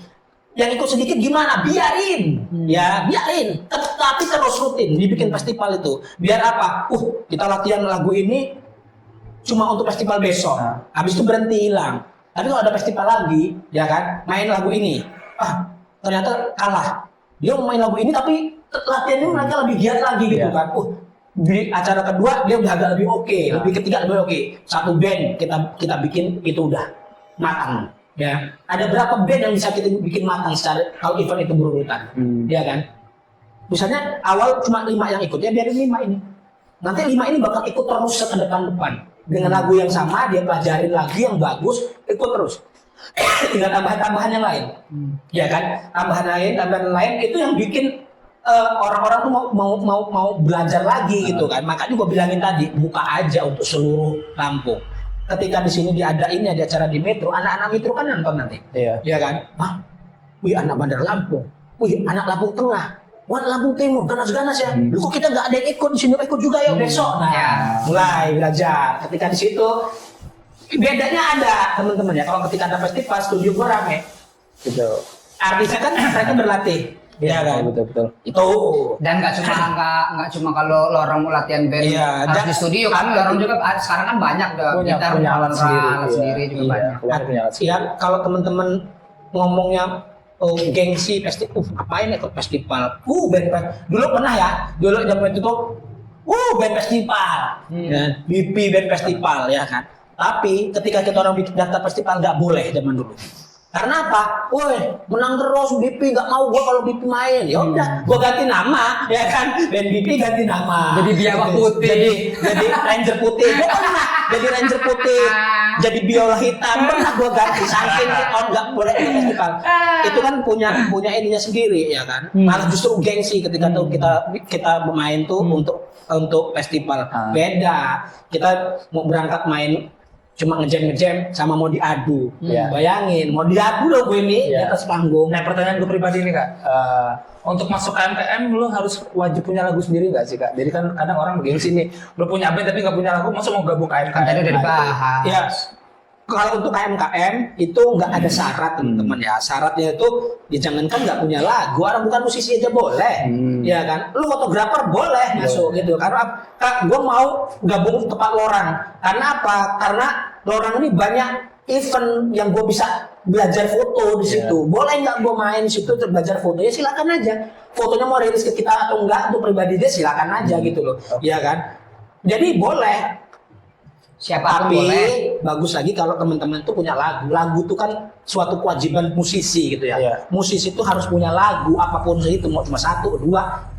Yang ikut sedikit gimana? Biarin, biarin. Tapi terus rutin dibikin festival itu. Biar apa? Kita latihan lagu ini cuma untuk festival besok. Habis itu berhenti hilang. Tapi kalau ada festival lagi, ya kan, main lagu ini. Ternyata kalah. Dia main lagu ini tapi latihannya mereka lebih giat lagi gitu kan. Di acara kedua dia udah agak lebih oke, lebih ketiga lebih oke. Satu band kita bikin itu udah matang, ya. Ada berapa band yang bisa kita bikin matang secara kalau event itu berurutan, ya kan? Misalnya awal cuma 5 yang ikut, ya biarin 5 ini. Nanti 5 ini bakal ikut terus ke depan dengan lagu yang sama, dia pelajarin lagi yang bagus, ikut terus. Tinggal tambahan-tambahan yang lain, ya kan? Tambahan lain itu yang bikin orang-orang tuh mau belajar lagi gitu kan. Makanya gua bilangin tadi, buka aja untuk seluruh Lampung. Ketika di sini diadain ada acara di Metro, anak-anak Metro kan nonton nanti. Iya kan? Wih, anak Bandar Lampung. Wih, anak Lampung Tengah. Wah, Lampung Timur, ganas-ganas ya. Kok kita nggak ada yang ikut di sini, ikut juga ya besok. Nah, mulai belajar. Ketika di situ bedanya ada, teman-teman ya. Kalau ketika ada festival, studio gua rame. Gitu. Artisnya kan mereka berlatih. Iya kan, betul. Itu. Dan nggak cuma kalau lo orang mau latihan band harus di studio kan, lo orang juga sekarang kan banyak gitar punya alat sendiri juga banyak. Iya, kalau teman-teman ngomongnya gengsi festival, ngapain ikut festival? Dulu pernah ya, dulu zaman itu tuh, band festival, BP band festival ya kan. Tapi ketika kita orang bikin daftar festival nggak boleh zaman dulu. Karena apa? Woi, menang terus BP, nggak mau gua kalau BP main. Ya udah, gua ganti nama, ya kan? Band BP ganti nama. Jadi biawak putih. Jadi Ranger putih. Gua pernah jadi Ranger putih. Jadi biola hitam. Pernah gua ganti. Saking nggak boleh ikut festival. Itu kan punya ininya sendiri, ya kan? Malah justru gengsi ketika tuh kita bermain tuh untuk festival. Beda. Kita mau berangkat main cuma ngejam sama mau diadu. Bayangin, mau diadu loh gue ini di atas panggung. Nah, pertanyaan gue pribadi nih Kak, untuk masuk KMKM lu harus wajib punya lagu sendiri nggak sih Kak? Jadi kan kadang orang begini sini, lu punya band tapi nggak punya lagu, masa mau gabung KMKM? Kan udah dibahas. Ya, kalau untuk KMKM itu nggak ada syarat teman-teman ya. Syaratnya itu jangankan nggak punya lagu, orang bukan musisi aja boleh, ya kan? Lu fotografer boleh masuk gitu. Karena gue mau gabung tepat lorang. Karena apa? Karena lorang ini banyak event yang gue bisa belajar foto di situ. Boleh nggak gue main di situ belajar foto? Ya silakan aja. Fotonya mau rilis ke kita atau enggak untuk pribadi dia silakan aja gitu loh, ya kan? Jadi boleh. Siapa Tapi boleh. bagus lagi kalau teman-teman tuh punya lagu. Lagu itu kan suatu kewajiban musisi gitu ya. Musisi itu harus punya lagu apapun itu, mau cuma 1, 2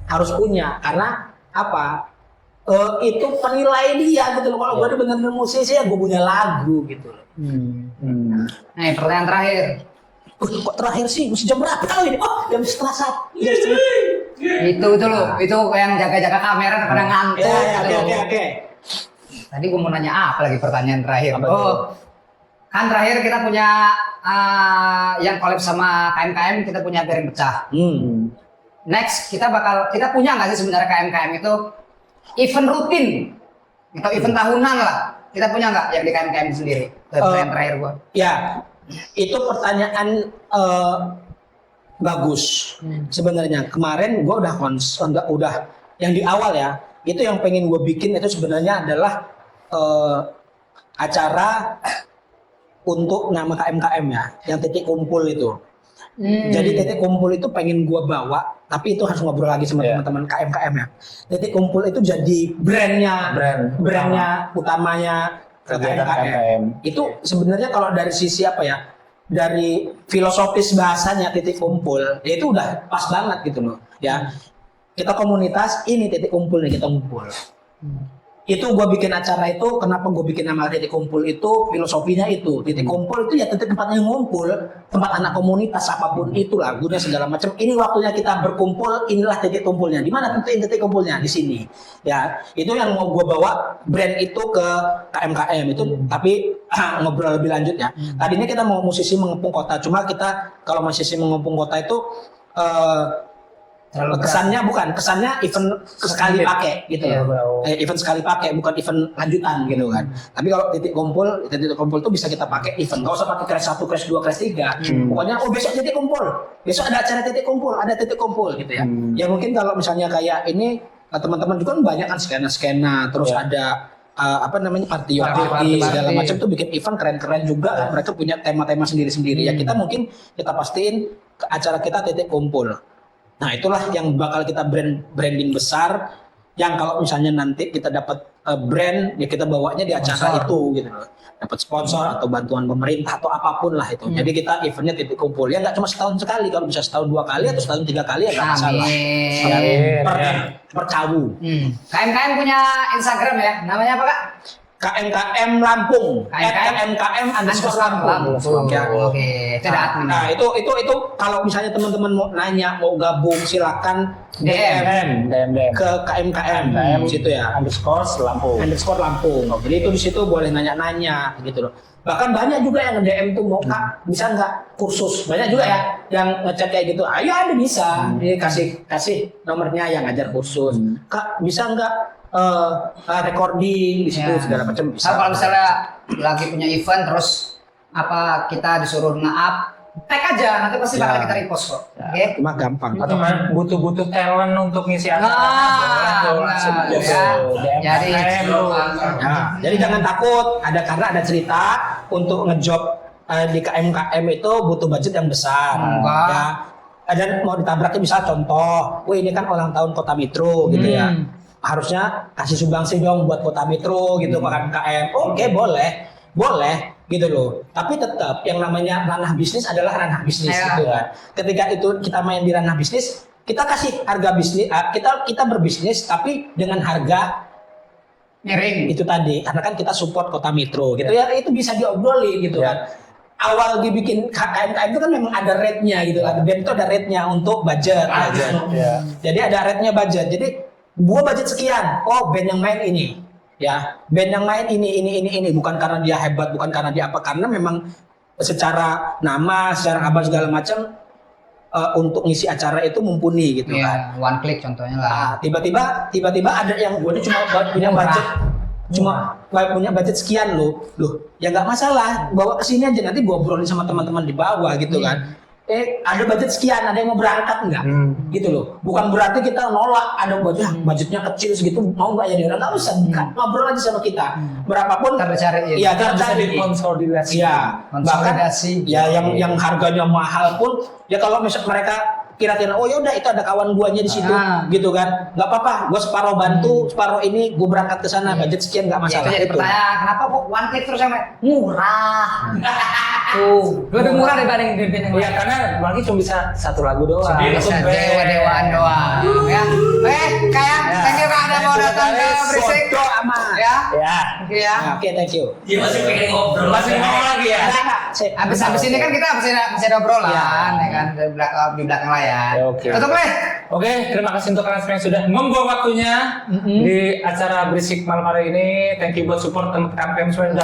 harus punya. Karena apa? Itu penilai dia gitu loh. Kalau gue bener-bener musisi ya gue punya lagu gitu loh. Nah, pertanyaan terakhir. Kok terakhir sih? Mesti jam berapa kali ini? Jam setengah 1. Itu loh, itu yang jaga-jaga kamera pada ngantuk. Oke. Tadi gue mau nanya apa lagi pertanyaan terakhir? Kan terakhir kita punya yang collab sama KMKM, kita punya piring pecah. Next kita punya nggak sih sebenarnya KMKM itu event rutin atau event tahunan lah? Kita punya nggak yang di KMKM sendiri? Pertanyaan terakhir gue. Ya, itu pertanyaan bagus. Sebenarnya kemarin gue udah yang di awal ya. Itu yang pengen gue bikin itu sebenarnya adalah acara untuk nama KMKM ya, yang titik kumpul itu. Jadi titik kumpul itu pengen gue bawa, tapi itu harus ngobrol lagi sama teman-teman KMKM ya. Titik kumpul itu jadi brandnya utamanya kegiatan KMKM. KMKM. Itu sebenarnya kalau dari sisi apa ya, dari filosofis bahasanya titik kumpul, ya itu udah pas banget gitu loh ya. Kita komunitas, ini titik kumpul nih, kita ngumpul. Itu gue bikin acara itu, kenapa gue bikin nama titik kumpul itu, filosofinya itu. Titik kumpul itu ya tempatnya ngumpul, tempat anak komunitas apapun itu lagunya segala macam. Ini waktunya kita berkumpul, inilah titik kumpulnya. Di mana titik kumpulnya? Di sini. Ya, itu yang mau gue bawa brand itu ke KMKM itu, tapi ngobrol lebih lanjut ya. Tadinya kita mau musisi mengepung kota, cuma kita kalau musisi mengepung kota itu kesannya event sekali pakai gitu Iya, loh. Event sekali pakai, bukan event lanjutan gitu kan. Tapi kalau titik kumpul itu bisa kita pakai event. Gak usah pakai crash 1, crash 2, crash 3. Pokoknya besok titik kumpul. Besok ada acara titik kumpul, ada titik kumpul gitu ya. Ya mungkin kalau misalnya kayak ini teman-teman juga kan banyak kan skena-skena, terus ada party segala macam tuh bikin event keren-keren juga kan. Mereka punya tema-tema sendiri-sendiri. Ya kita mungkin kita pastiin acara kita titik kumpul. Nah itulah yang bakal kita branding besar, yang kalau misalnya nanti kita dapat brand ya kita bawanya di acara itu gitu loh, dapat sponsor atau bantuan pemerintah atau apapun lah itu. Jadi kita eventnya titik kumpul ya, nggak cuma setahun sekali, kalau bisa setahun 2 kali atau setahun 3 kali ya nggak masalah. Percawu. KMKM punya Instagram ya, namanya apa Kak? KMKM Lampung, KMKM _ Lampung. Ya. Oke, itu ada admin. Nah itu kalau misalnya teman-teman mau nanya, mau gabung, silakan DM ke KMKM situ ya. _Lampung. _Lampung. Jadi itu di situ boleh nanya-nanya gitu loh. Bahkan banyak juga yang DM tuh mau Kak bisa nggak kursus, banyak juga ya yang ngechat kayak gitu. Ayo ada bisa, ini kasih nomornya yang ngajar kursus. Kak bisa nggak recording di situ segala macam bisa. Kalau misalnya lagi punya event terus kita disuruh nge-up, tag aja, nanti pasti bakal kita repost kok. Oke. Cuma gampang. Atau kan butuh talent untuk ngisi acara. Jadi jangan takut, karena ada cerita untuk ngejob di KMKM itu butuh budget yang besar. Ya. Dan mau ditabraknya misal contoh, ini kan ulang tahun Kota Metro gitu ya. Harusnya kasih sumbangsi dong buat Kota Metro gitu Pak KMKM. Oke, boleh gitu loh. Tapi tetap yang namanya ranah bisnis adalah ranah bisnis gitu kan. Ketika itu kita main di ranah bisnis, kita kasih harga bisnis, kita berbisnis tapi dengan harga miring itu tadi, karena kan kita support Kota Metro gitu ya, itu bisa diobrolin gitu kan. Awal dibikin KMKM itu kan memang ada rate-nya gitu kan. Band itu ada rate-nya untuk budget. Jadi ada rate-nya budget. Jadi gua budget sekian, band yang main ini, ya band yang main ini, bukan karena dia hebat, bukan karena dia apa, karena memang secara nama, secara apa segala macam untuk ngisi acara itu mumpuni gitu kan. One click contohnya lah. Tiba-tiba ada yang gua cuma punya budget sekian loh, ya nggak masalah, bawa ke sini aja, nanti gua obrolin sama teman-teman di bawah gitu kan. Ada budget sekian, ada yang mau berangkat nggak? Gitu loh. Bukan berarti kita nolak, ada budgetnya kecil segitu, mau nggak ya dia? Nggak usah, ngobrol aja sama kita. Berapapun, cari konsolidasi. Ya, bahkan ya yang harganya mahal pun, ya kalau misalnya mereka kira-kira yaudah itu ada kawan guanya di situ gitu kan, nggak apa-apa, gue separuh bantu, separuh ini gue berangkat ke sana, budget sekian nggak masalah. Jadi pertanyaan, kenapa kok one click terus sampai murah? Lebih murah dibanding band yang lain. Iya, karena lagi cuma bisa 1 lagu doang. Bisa dewa-dewaan doang. Ya. Kayak thank you Kak ada mau datang ke Berisik. Ya. Oke, thank you. Dia masih pengen ngobrol. Masih mau lagi ya? Habis ini kan kita masih ada obrolan ya kan di belakang layar. Oke. Tutup Le. Oke, terima kasih untuk kalian semua yang sudah membuang waktunya di acara Berisik malam hari ini. Thank you buat support teman-teman KMKM semua yang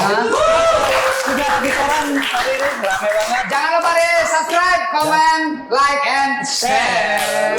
sudah gitaran hari ini ramai banget. Jangan lupa di subscribe, comment, like, and share.